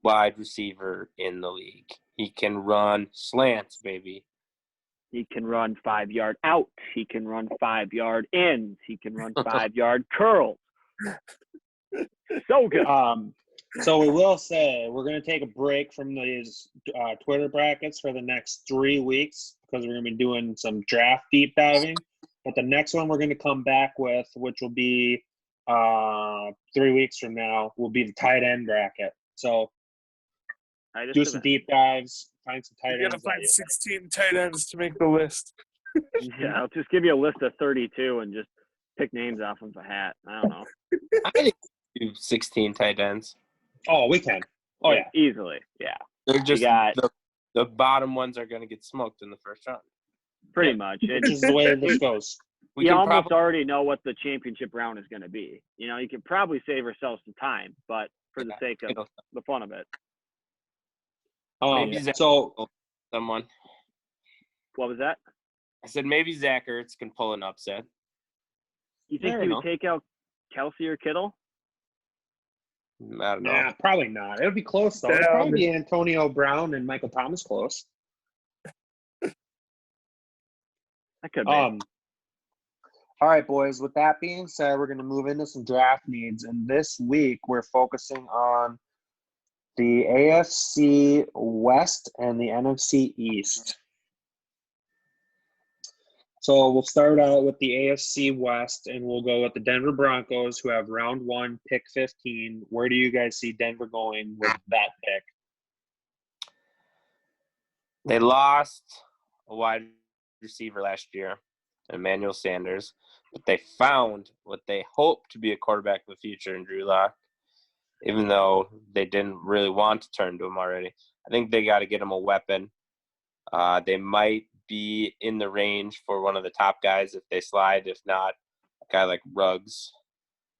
wide receiver in the league. He can run slants, baby. He can run 5-yard out. He can run 5-yard ins. He can run 5-yard curls. So good. So we will say we're going to take a break from these Twitter brackets for the next 3 weeks because we're going to be doing some draft deep diving. But the next one we're going to come back with, which will be 3 weeks from now, will be the tight end bracket. So do some deep dives, find some tight ends. You got to find 16 tight ends to make the list. Yeah, I'll just give you a list of 32 and just pick names off of a hat. I don't know. I think we do 16 tight ends. Oh, we can. Oh, yeah. Easily, yeah. They're just got- the the bottom ones are going to get smoked in the first round. Pretty much. Which is the way this goes. You almost already know what the championship round is going to be. You can probably save ourselves some time, but for the sake of the fun of it. Maybe someone. What was that? I said maybe Zach Ertz can pull an upset. You think he would take out Kelsey or Kittle? I don't know. Nah, probably not. It would be close, though. It'd probably be Antonio Brown and Michael Thomas close. That could be. All right, boys. With that being said, we're going to move into some draft needs. And this week, we're focusing on the AFC West and the NFC East. So we'll start out with the AFC West, and we'll go with the Denver Broncos, who have round 1, pick 15. Where do you guys see Denver going with that pick? They lost a wide receiver last year, Emmanuel Sanders, but they found what they hope to be a quarterback of the future in Drew Lock, even though they didn't really want to turn to him already. I think they got to get him a weapon. They might be in the range for one of the top guys if they slide. If not, a guy like Ruggs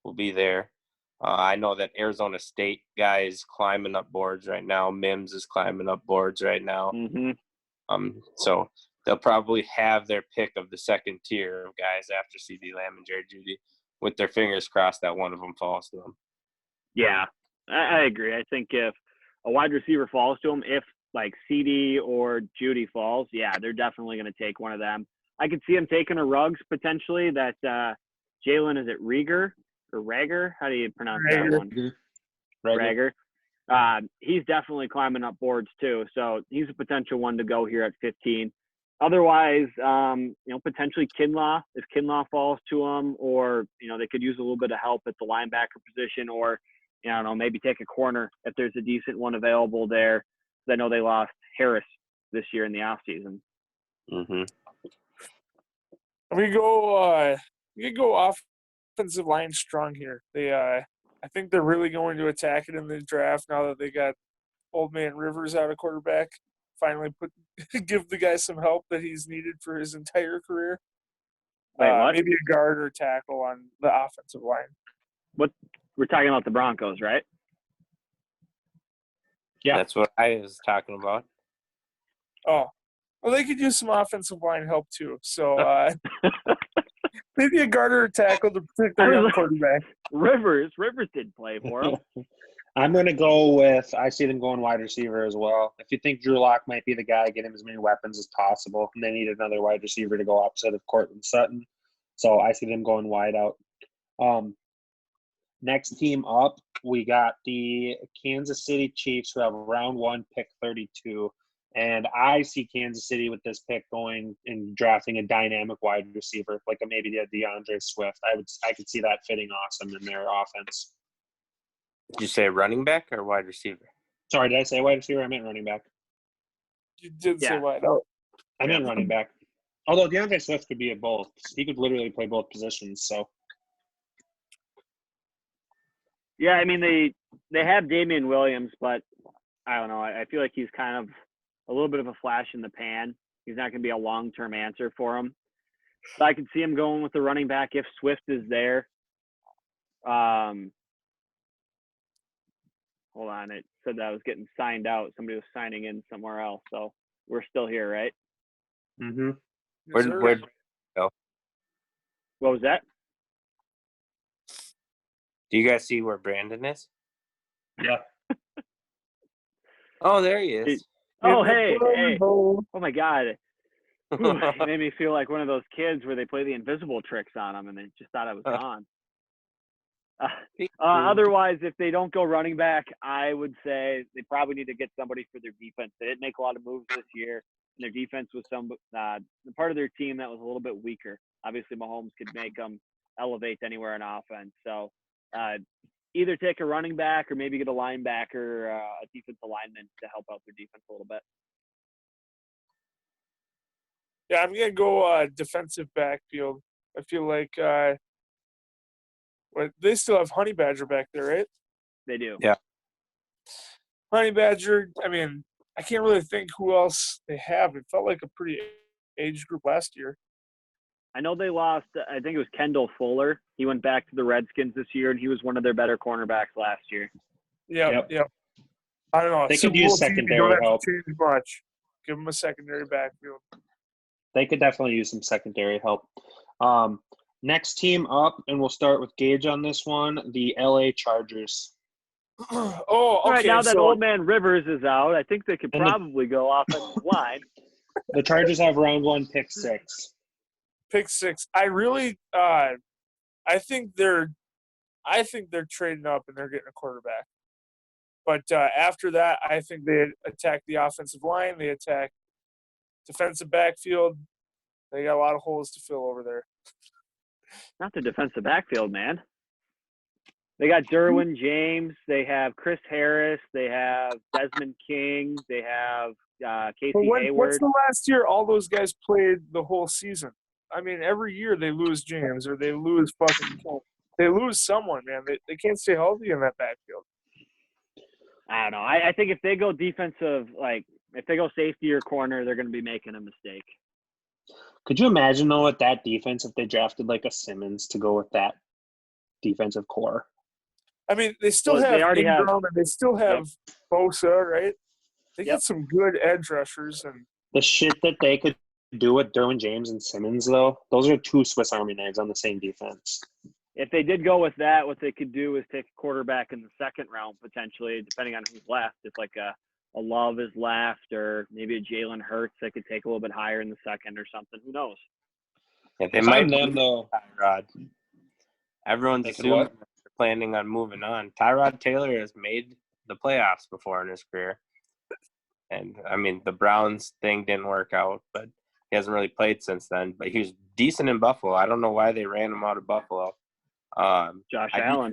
will be there. I know that Arizona State guy is climbing up boards right now. Mims is climbing up boards right now. Mm-hmm. So they'll probably have their pick of the second tier of guys after CeeDee Lamb and Jerry Jeudy, with their fingers crossed that one of them falls to them. Yeah, I agree. I think if a wide receiver falls to him, if like CD or Judy falls, yeah, they're definitely going to take one of them. I could see him taking a Ruggs potentially. That Jalen, is it Reagor or Rager? How do you pronounce that one? Rager. He's definitely climbing up boards too. So he's a potential one to go here at 15. Otherwise, potentially Kinlaw, if Kinlaw falls to him, or, they could use a little bit of help at the linebacker position, or, I don't know, maybe take a corner if there's a decent one available there. I know they lost Harris this year in the offseason. Mm-hmm. We go offensive line strong here. I think they're really going to attack it in the draft now that they got old man Rivers out of quarterback. Finally give the guy some help that he's needed for his entire career. Wait, what? Maybe a guard or tackle on the offensive line. What we're talking about the Broncos, right? Yeah, that's what I was talking about. Oh, well, they could use some offensive line help too. So maybe a guard or a tackle to protect their young quarterback. Rivers did play for him. I'm going to go with, I see them going wide receiver as well. If you think Drew Lock might be the guy, get him as many weapons as possible. And they need another wide receiver to go opposite of Cortland Sutton. So I see them going wide out. Next team up, we got the Kansas City Chiefs, who have round 1, pick 32. And I see Kansas City with this pick going and drafting a dynamic wide receiver, like maybe the DeAndre Swift. I could see that fitting awesome in their offense. Did you say running back or wide receiver? Sorry, did I say wide receiver? I meant running back. You did say wide out. I meant running back. Although DeAndre Swift could be at both. He could literally play both positions. So. Yeah, I mean, they have Damian Williams, but I don't know. I feel like he's kind of a little bit of a flash in the pan. He's not going to be a long-term answer for him. So I could see him going with the running back if Swift is there. Hold on. It said that I was getting signed out. Somebody was signing in somewhere else. So we're still here, right? Mm-hmm. Where'd go? What was that? Do you guys see where Brandon is? Yeah. Oh, there he is. Oh, hey. Oh, my God. It made me feel like one of those kids where they play the invisible tricks on them and they just thought I was gone. Otherwise, if they don't go running back, I would say they probably need to get somebody for their defense. They didn't make a lot of moves this year, and their defense was the part of their team that was a little bit weaker. Obviously, Mahomes could make them elevate anywhere in offense. So either take a running back or maybe get a linebacker, a defensive lineman to help out their defense a little bit. Yeah, I'm going to go defensive backfield. I feel like they still have Honey Badger back there, right? They do. Yeah. Honey Badger, I mean, I can't really think who else they have. It felt like a pretty age group last year. I know they lost, I think it was Kendall Fuller. He went back to the Redskins this year, and he was one of their better cornerbacks last year. Yep. I don't know. They could use secondary don't have help. to change much. Give them a secondary backfield. They could definitely use some secondary help. Next team up, and we'll start with Gage on this one, the LA Chargers. Oh, okay. Right now that so, old man Rivers is out, I think they could And probably go offensive line. The Chargers have round 1, pick 6. pick 6. I really, I think they're trading up and they're getting a quarterback. But after that, I think they attack the offensive line. They attack defensive backfield. They got a lot of holes to fill over there. Not the defensive backfield, man. They got Derwin James. They have Chris Harris. They have Desmond King. They have Casey Hayward. What's the last year all those guys played the whole season? I mean, every year they lose James or they lose they lose someone, man. They can't stay healthy in that backfield. I don't know. I think if they go defensive, if they go safety or corner, they're going to be making a mistake. Could you imagine, though, with that defense, if they drafted like a Simmons to go with that defensive core? I mean, they still have Ingram and they still have Bosa, right? They get some good edge rushers. And the shit that they could do with Derwin James and Simmons, though, those are 2 Swiss Army knives on the same defense. If they did go with that, what they could do is take a quarterback in the second round, potentially, depending on who's left. If like a Love is left or maybe a Jalen Hurts, they could take a little bit higher in the second or something. Who knows? Yeah, they might them, though. Tyrod. Everyone's assuming they're planning on moving on. Tyrod Taylor has made the playoffs before in his career. And, I mean, the Browns thing didn't work out, but he hasn't really played since then. But he was decent in Buffalo. I don't know why they ran him out of Buffalo. Josh Allen.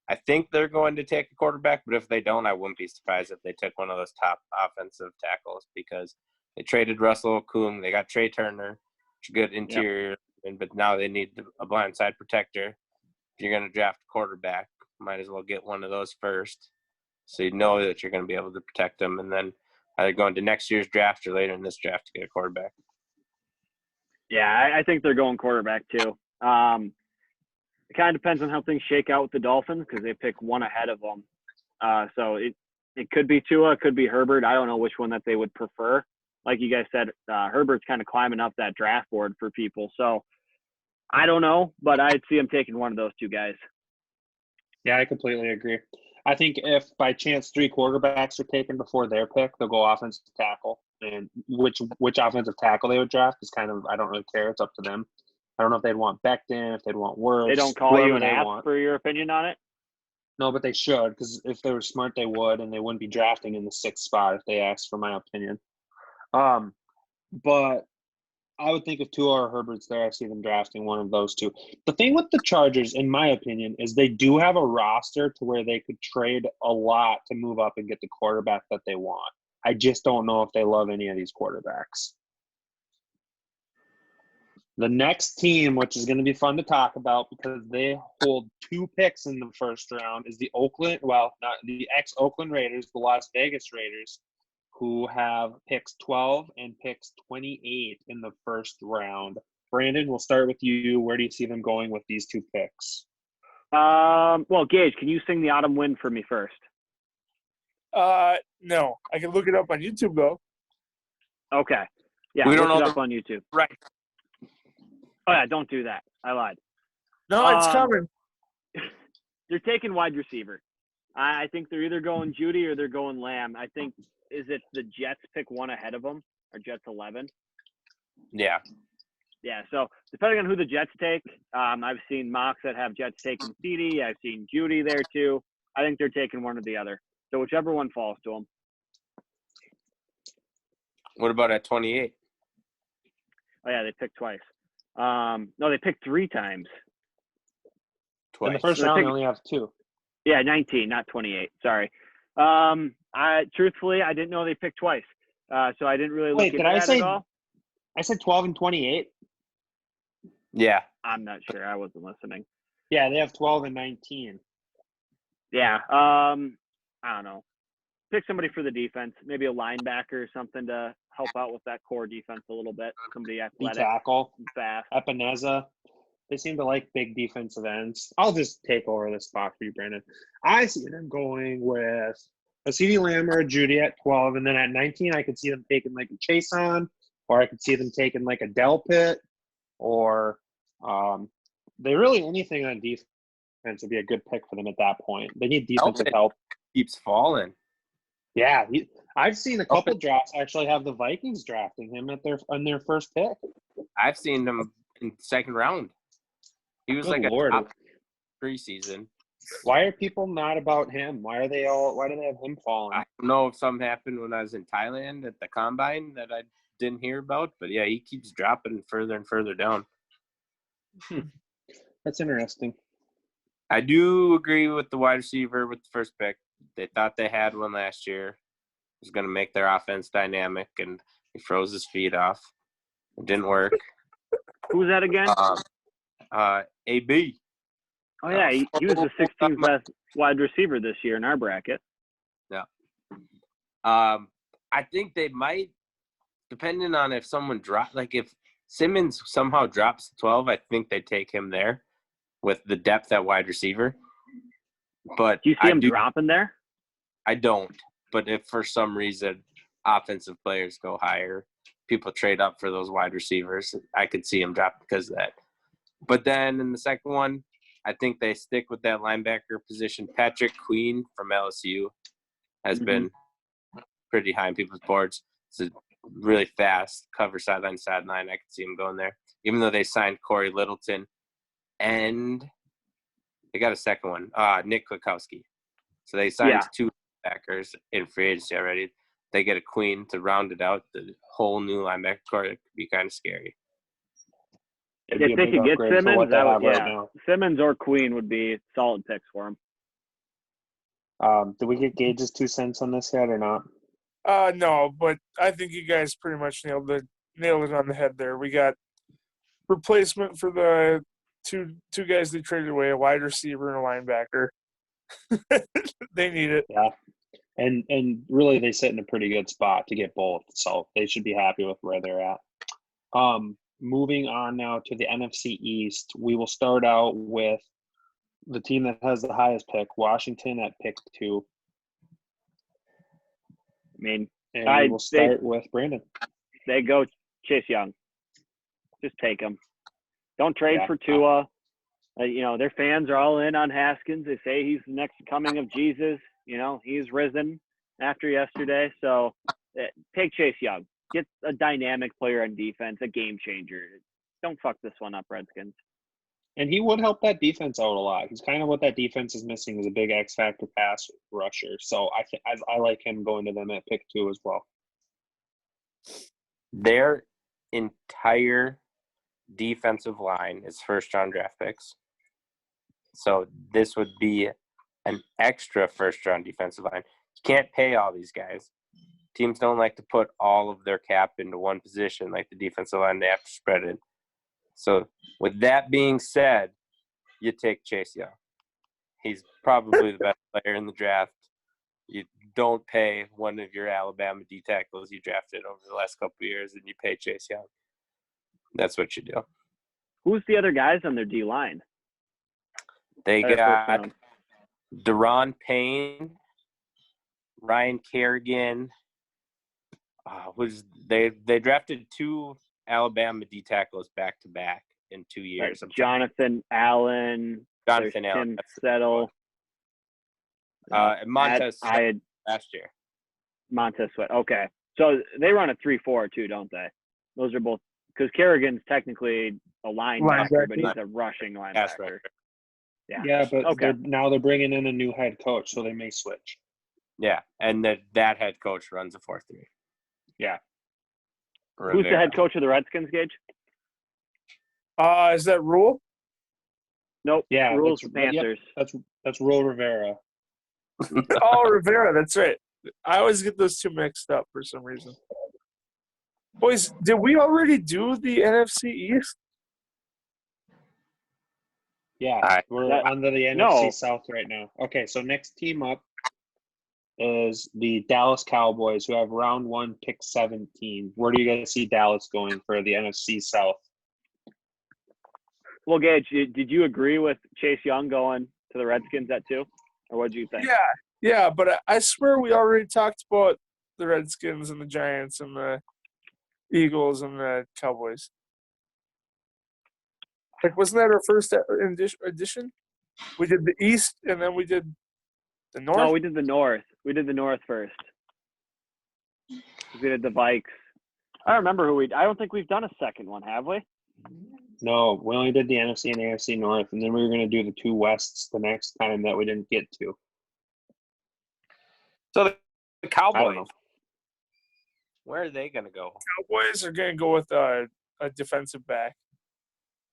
I think they're going to take a quarterback, but if they don't, I wouldn't be surprised if they took one of those top offensive tackles because they traded Russell Okung. They got Trey Turner, which is a good interior, but now they need a blindside protector. If you're going to draft a quarterback, might as well get one of those first so you know that you're going to be able to protect them, and then either go into next year's draft or later in this draft to get a quarterback. Yeah, I think they're going quarterback too. It kind of depends on how things shake out with the Dolphins because they pick one ahead of them. So it could be Tua, it could be Herbert. I don't know which one that they would prefer. Like you guys said, Herbert's kind of climbing up that draft board for people. So I don't know, but I'd see him taking one of those 2 guys. Yeah, I completely agree. I think if by chance 3 quarterbacks are taken before their pick, they'll go offensive tackle. And which offensive tackle they would draft is kind of, I don't really care. It's up to them. I don't know if they'd want Becton, if they'd want Wirtz. They don't call you an ass for your opinion on it? No, but they should, because if they were smart, they would, and they wouldn't be drafting in the 6th spot if they asked for my opinion. But I would think if Tua or Herbert's there, I see them drafting one of those 2. The thing with the Chargers, in my opinion, is they do have a roster to where they could trade a lot to move up and get the quarterback that they want. I just don't know if they love any of these quarterbacks. The next team, which is going to be fun to talk about because they hold 2 picks in the first round, is the ex-Oakland Raiders, the Las Vegas Raiders, who have picks 12 and picks 28 in the first round. Brandon, we'll start with you. Where do you see them going with these 2 picks? Well, Gage, can you sing the Autumn Wind for me first? No. I can look it up on YouTube, though. Okay. Yeah, we don't look know it up on YouTube. Right. Oh, yeah, don't do that. I lied. No, it's coming. They're taking wide receiver. I think they're either going Judy or they're going Lamb. I think, is it the Jets pick 1 ahead of them, or Jets 11? Yeah. Yeah, so depending on who the Jets take, I've seen mocks that have Jets taking CD. I've seen Judy there too. I think they're taking one or the other. So whichever one falls to them. What about at 28? Oh, yeah, they picked twice. No, they picked 3 times. Twice. In the first round, they only have 2. Yeah, 19, not 28. Sorry. Truthfully, I didn't know they picked twice. So I didn't really look into that at all. I said 12 and 28? Yeah. I'm not sure. I wasn't listening. Yeah, they have 12 and 19. Yeah. I don't know. pick somebody for the defense, maybe a linebacker or something to help out with that core defense a little bit. Somebody athletic, tackle, fast. Epineza. They seem to like big defensive ends. I'll just take over this spot for you, Brandon. I see them going with a CeeDee Lamb or a Judy at 12, and then at 19, I could see them taking like a Chase on, or I could see them taking like a Delpit, or they really anything on defense would be a good pick for them at that point. They need defensive help. Keeps falling. Yeah, I've seen a couple drafts actually have the Vikings drafting him on their first pick. I've seen him in second round. He was Good like Lord. a top preseason. Why are people not about him? Why do they have him falling? I don't know if something happened when I was in Thailand at the combine that I didn't hear about, but yeah, he keeps dropping further and further down. That's interesting. I do agree with the wide receiver with the first pick. They thought they had one last year. It was going to make their offense dynamic, and he froze his feet off. It didn't work. Who's that again? AB. Oh, yeah, he was the 16th best wide receiver this year in our bracket. Yeah. I think they might, depending on if someone drops, like if Simmons somehow drops to 12, I think they take him there with the depth at wide receiver. But do you see him dropping there? I don't. But if for some reason offensive players go higher, people trade up for those wide receivers, I could see him drop because of that. But then in the second one, I think they stick with that linebacker position. Patrick Queen from LSU has been pretty high in people's boards. It's a really fast cover sideline to sideline. I could see him going there, even though they signed Corey Littleton. And they got a second one, Nick Kwiatkowski. So they signed two backers in free agency already. They get a Queen to round it out. The whole new linebacker core could be kind of scary. If they could get Simmons, Simmons or Queen would be solid picks for him. Did we get Gage's 2 cents on this yet or not? No, but I think you guys pretty much nailed it on the head there. We got replacement for the two guys they traded away, a wide receiver and a linebacker. They need it. Yeah. And really they sit in a pretty good spot to get both. So they should be happy with where they're at. Moving on now to the NFC East, we will start out with the team that has the highest pick, Washington at pick 2. We will start with Brandon. They go Chase Young. Just take him. Don't trade for Tua. Their fans are all in on Haskins. They say he's the next coming of Jesus. He's risen after yesterday. So take Chase Young. Get a dynamic player on defense, a game changer. Don't fuck this one up, Redskins. And he would help that defense out a lot. He's kind of what that defense is missing is a big X factor pass rusher. So I like him going to them at pick 2 as well. Their entire defensive line is first-round draft picks. So this would be an extra first-round defensive line. You can't pay all these guys. Teams don't like to put all of their cap into one position like the defensive line. They have to spread it. So with that being said, you take Chase Young. He's probably the best player in the draft. You don't pay one of your Alabama D tackles you drafted over the last couple of years, and you pay Chase Young. That's what you do. Who's the other guys on their D line? They got Deron Payne, Ryan Kerrigan. They drafted 2 Alabama D tackles back to back in 2 years. Jonathan Allen. Tim Settle. Montez last year. Montez Sweat. Okay. So they run a 3-4 too, don't they? Those are both because Kerrigan's technically a linebacker, but he's a rushing linebacker. Yeah, but now they're bringing in a new head coach, so they may switch. Yeah, and that head coach runs a 4-3. Yeah. Who's the head coach of the Redskins, Gage? Is that Rule? Nope. Yeah, Rule's the Panthers. Yep, that's Rule Rivera. Oh, Rivera, that's right. I always get those two mixed up for some reason. Boys, did we already do the NFC East? Yeah, we're under the NFC South right now. Okay, so next team up is the Dallas Cowboys, who have round 1, pick 17. Where do you guys see Dallas going for the NFC South? Well, Gage, did you agree with Chase Young going to the Redskins at 2? Or what did you think? Yeah, but I swear we already talked about the Redskins and the Giants and the Eagles and the Cowboys. Like, wasn't that our first edition? We did the East, and then we did the North? No, we did the North. We did the North first. We did the Vikes. I don't remember I don't think we've done a second one, have we? No, we only did the NFC and AFC North, and then we were going to do the 2 Wests the next time that we didn't get to. So the Cowboys, know. where are they going to go? Cowboys are going to go with a defensive back.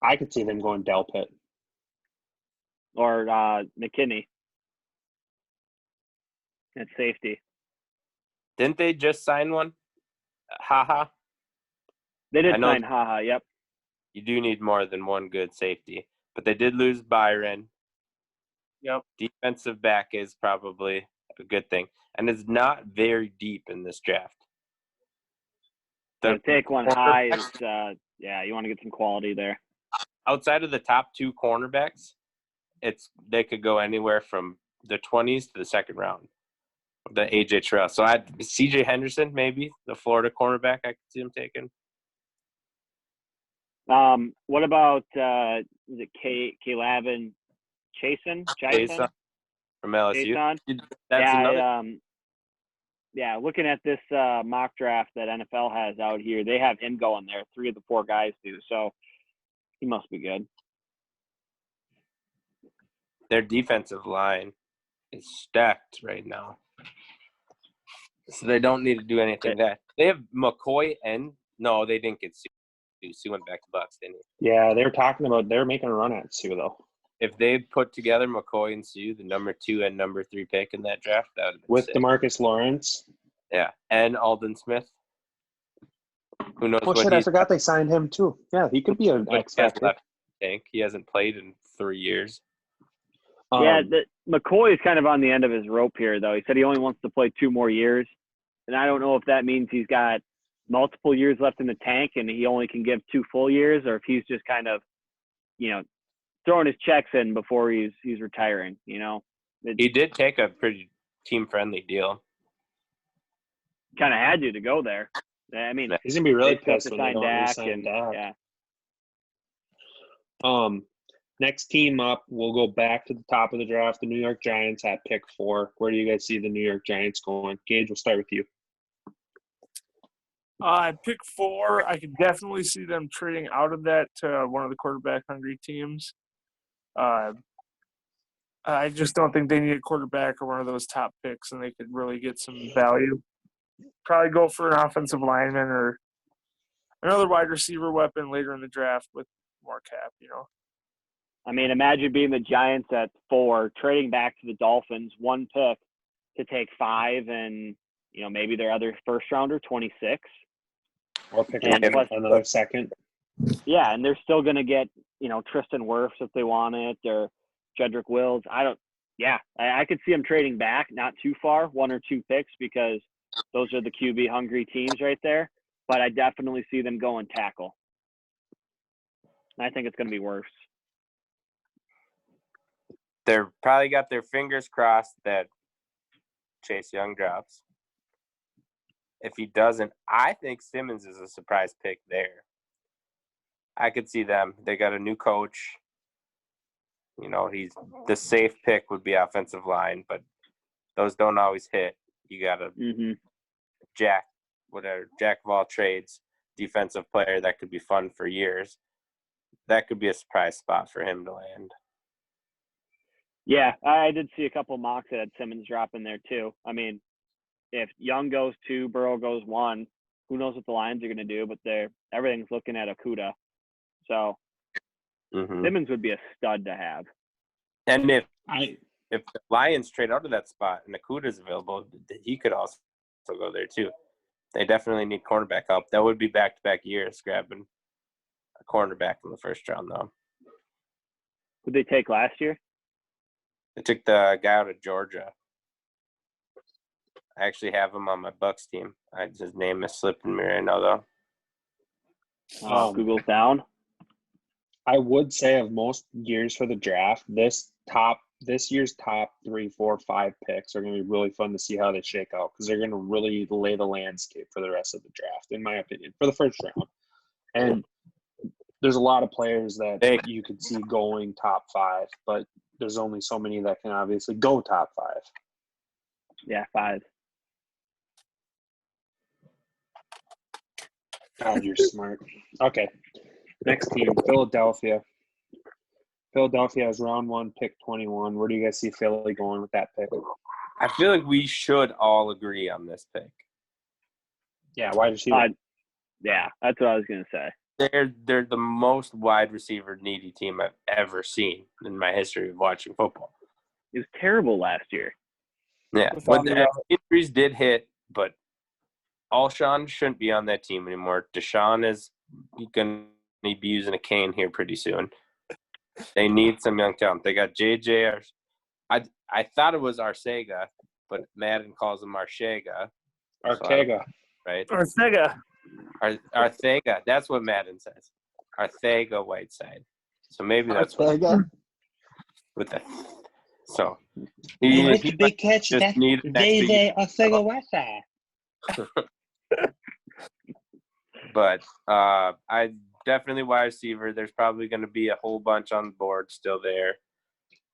I could see them going Delpit. Or McKinney at safety. Didn't they just sign one? Haha. They did sign Haha, yep. You do need more than one good safety. But they did lose Byron. Yep. Defensive back is probably a good thing. And it's not very deep in this draft. To take one high is, you want to get some quality there. Outside of the top 2 cornerbacks, they could go anywhere from the 20s to the second round. The AJ Terrell. So CJ Henderson, maybe, the Florida cornerback, I could see him taking. What about is it K-Lavin Chason from LSU? Chason? That's another. Looking at this mock draft that NFL has out here, they have him going there. 3 of the 4 guys do, so he must be good. Their defensive line is stacked right now, so they don't need to do anything. They have McCoy no, they didn't get Sue. Sue went back to Bucks, didn't he? Yeah, they were talking about they're making a run at Sue though. If they put together McCoy and Sue, the number 2 and number 3 pick in that draft, that would have been with sick. DeMarcus Lawrence. Yeah, and Alden Smith. Who knows? I forgot they signed him too. Yeah, he could be an X factor. He hasn't played in 3 years. McCoy is kind of on the end of his rope here, though. He said he only wants to play 2 more years, and I don't know if that means he's got multiple years left in the tank and he only can give 2 full years, or if he's just kind of, throwing his checks in before he's retiring. He did take a pretty team-friendly deal. Kind of had to go there. I mean, he's gonna be really pissed when they don't re-sign Dak. Yeah. Next team up, we'll go back to the top of the draft. The New York Giants at pick 4. Where do you guys see the New York Giants going? Gage, we'll start with you. At pick 4, I could definitely see them trading out of that to one of the quarterback-hungry teams. I just don't think they need a quarterback or one of those top picks, and they could really get some value. Probably go for an offensive lineman or another wide receiver weapon later in the draft with more cap, I mean, imagine being the Giants at 4, trading back to the Dolphins, 1 pick to take 5 and, maybe their other first-rounder, 26. Or pick another second. Yeah, and they're still going to get, Tristan Wirfs if they want it, or Jedrick Wills. I could see them trading back, not too far, 1 or 2 picks, because those are the QB-hungry teams right there. But I definitely see them going tackle. I think it's going to be worse. They're probably got their fingers crossed that Chase Young drops. If he doesn't, I think Simmons is a surprise pick there. I could see them. They got a new coach. He's the safe pick would be offensive line, but those don't always hit. You got a jack of all trades, defensive player that could be fun for years. That could be a surprise spot for him to land. Yeah, I did see a couple mocks that had Simmons drop in there too. I mean, if Young goes 2, Burrow goes 1, who knows what the Lions are going to do, but everything's looking at Okudah. So Simmons would be a stud to have. And if the Lions trade out of that spot and Okudah's available, he could also go there too. They definitely need cornerback help. That would be back-to-back years grabbing a cornerback in the first round, though. Who'd they take last year? They took the guy out of Georgia. I actually have him on my Bucks team. His name is slipping me right now, though. Google's down. I would say of most years for the draft, this year's top 3, 4, 5 picks are going to be really fun to see how they shake out because they're going to really lay the landscape for the rest of the draft, in my opinion, for the first round. And there's a lot of players that you could see going top 5, but there's only so many that can obviously go top 5. Yeah, 5. God, you're smart. Okay. Next team, Philadelphia. Philadelphia has round 1, pick 21. Where do you guys see Philly going with that pick? I feel like we should all agree on this pick. Yeah, wide receiver. Yeah, that's what I was going to say. They're the most wide receiver needy team I've ever seen in my history of watching football. It was terrible last year. Yeah, but the injuries did hit, but Alshon shouldn't be on that team anymore. Deshaun is going to be using a cane here pretty soon. They need some young talent. They got JJ. I thought it was Arcega, but Madden calls him Arcega. Arcega. Right? Arcega. Arcega. That's what Madden says. Arcega Whiteside. So maybe that's Arcega. With the so he big catch. just That need they Arcega Whiteside. But I definitely wide receiver. There's probably going to be a whole bunch on the board still there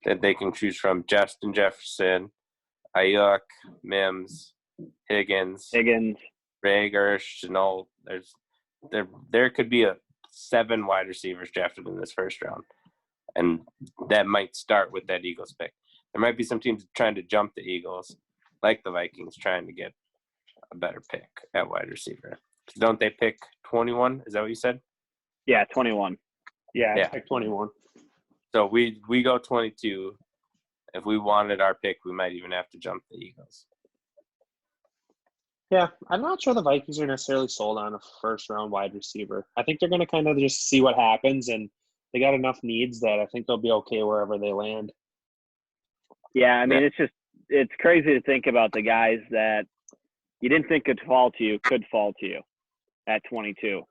that they can choose from. Justin Jefferson, Ayuk, Mims, Higgins, Rager, Chenault. There could be 7 wide receivers drafted in this first round, and that might start with that Eagles pick. There might be some teams trying to jump the Eagles, like the Vikings, trying to get a better pick at wide receiver. Don't they pick 21? Is that what you said? Yeah, 21. Yeah. Pick 21. So we go 22. If we wanted our pick, we might even have to jump the Eagles. Yeah, I'm not sure the Vikings are necessarily sold on a first-round wide receiver. I think they're going to kind of just see what happens, and they got enough needs that I think they'll be okay wherever they land. Yeah, I mean, it's crazy to think about the guys that you didn't think could fall to you at 22.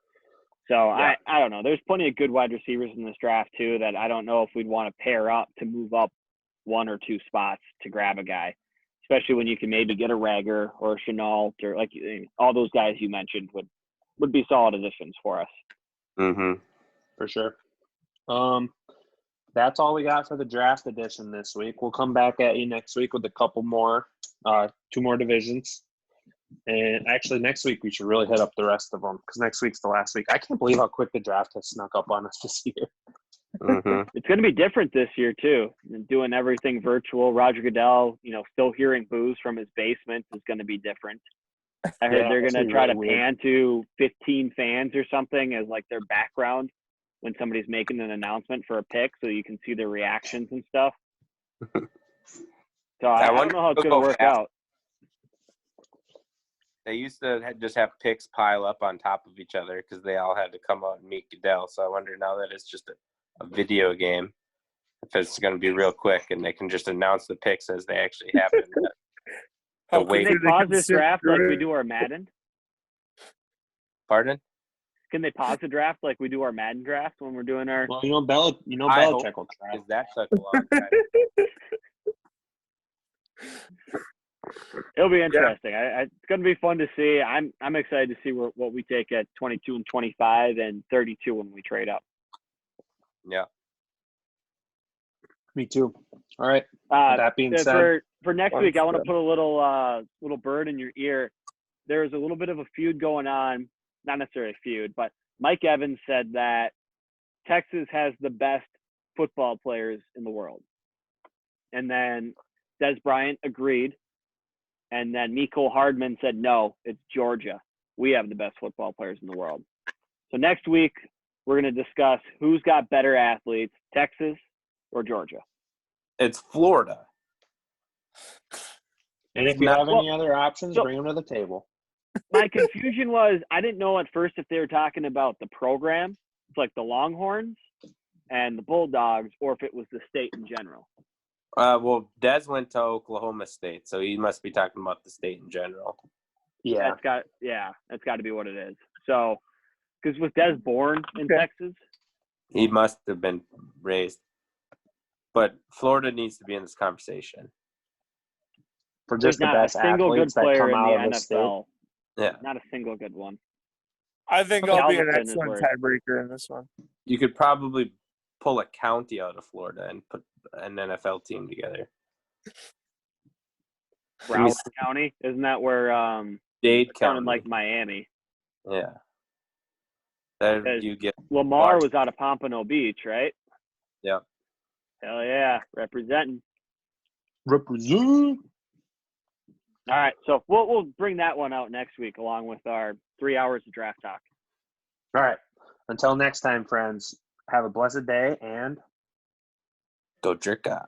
So yeah. I don't know. There's plenty of good wide receivers in this draft too that I don't know if we'd want to pair up to move up 1 or 2 spots to grab a guy, especially when you can maybe get a Rager or a Chenault or like all those guys you mentioned would be solid additions for us. Mm-hmm. For sure. That's all we got for the draft edition this week. We'll come back at you next week with a couple more, 2 more divisions. And actually, next week we should really hit up the rest of them because next week's the last week. I can't believe how quick the draft has snuck up on us this year. Mm-hmm. It's going to be different this year too. Doing everything virtual. Roger Goodell, still hearing boos from his basement is going to be different. I heard they're going to try to pan to 15 fans or something as like their background when somebody's making an announcement for a pick, so you can see their reactions and stuff. So I don't know how it's going to work out. They used to just have picks pile up on top of each other because they all had to come out and meet Goodell. So I wonder now that it's just a video game, if it's going to be real quick and they can just announce the picks as they actually happen. Can they pause this draft like we do our Madden? Pardon? Can they pause the draft like we do our Madden draft when we're doing our? Well, Belichick will try. Because that took a long time. It'll be interesting. It's going to be fun to see. I'm excited to see what we take at 22 and 25 and 32 when we trade up. Yeah. Me too. All right. That being said, for next week, I want to put a little bird in your ear. There's a little bit of a feud going on. Not necessarily a feud, but Mike Evans said that Texas has the best football players in the world. And then Des Bryant agreed. And then Mecole Hardman said, no, it's Georgia. We have the best football players in the world. So next week, we're going to discuss who's got better athletes, Texas or Georgia. It's Florida. And if you have any other options, bring them to the table. My confusion was I didn't know at first if they were talking about the program, it's like the Longhorns and the Bulldogs, or if it was the state in general. Well, Des went to Oklahoma State, so he must be talking about the state in general. Yeah. That's got to be what it is. So, because was Des born in Texas? He must have been raised. But Florida needs to be in this conversation. For There's just the not best a single good athletes that player come in out the of the state. NFL. Yeah. Not a single good one. I think I'll be an Galveston is excellent worse. tiebreaker in this one. You could probably pull a county out of Florida and put an NFL team together. Broward County, isn't that where Dade sounded County. like Miami? Yeah. There Because you get Lamar was out of Pompano Beach, right? Yeah. Hell yeah, representing. Represent. All right, so we'll bring that one out next week along with our 3 hours of draft talk. All right. Until next time, friends, have a blessed day and go jerk off.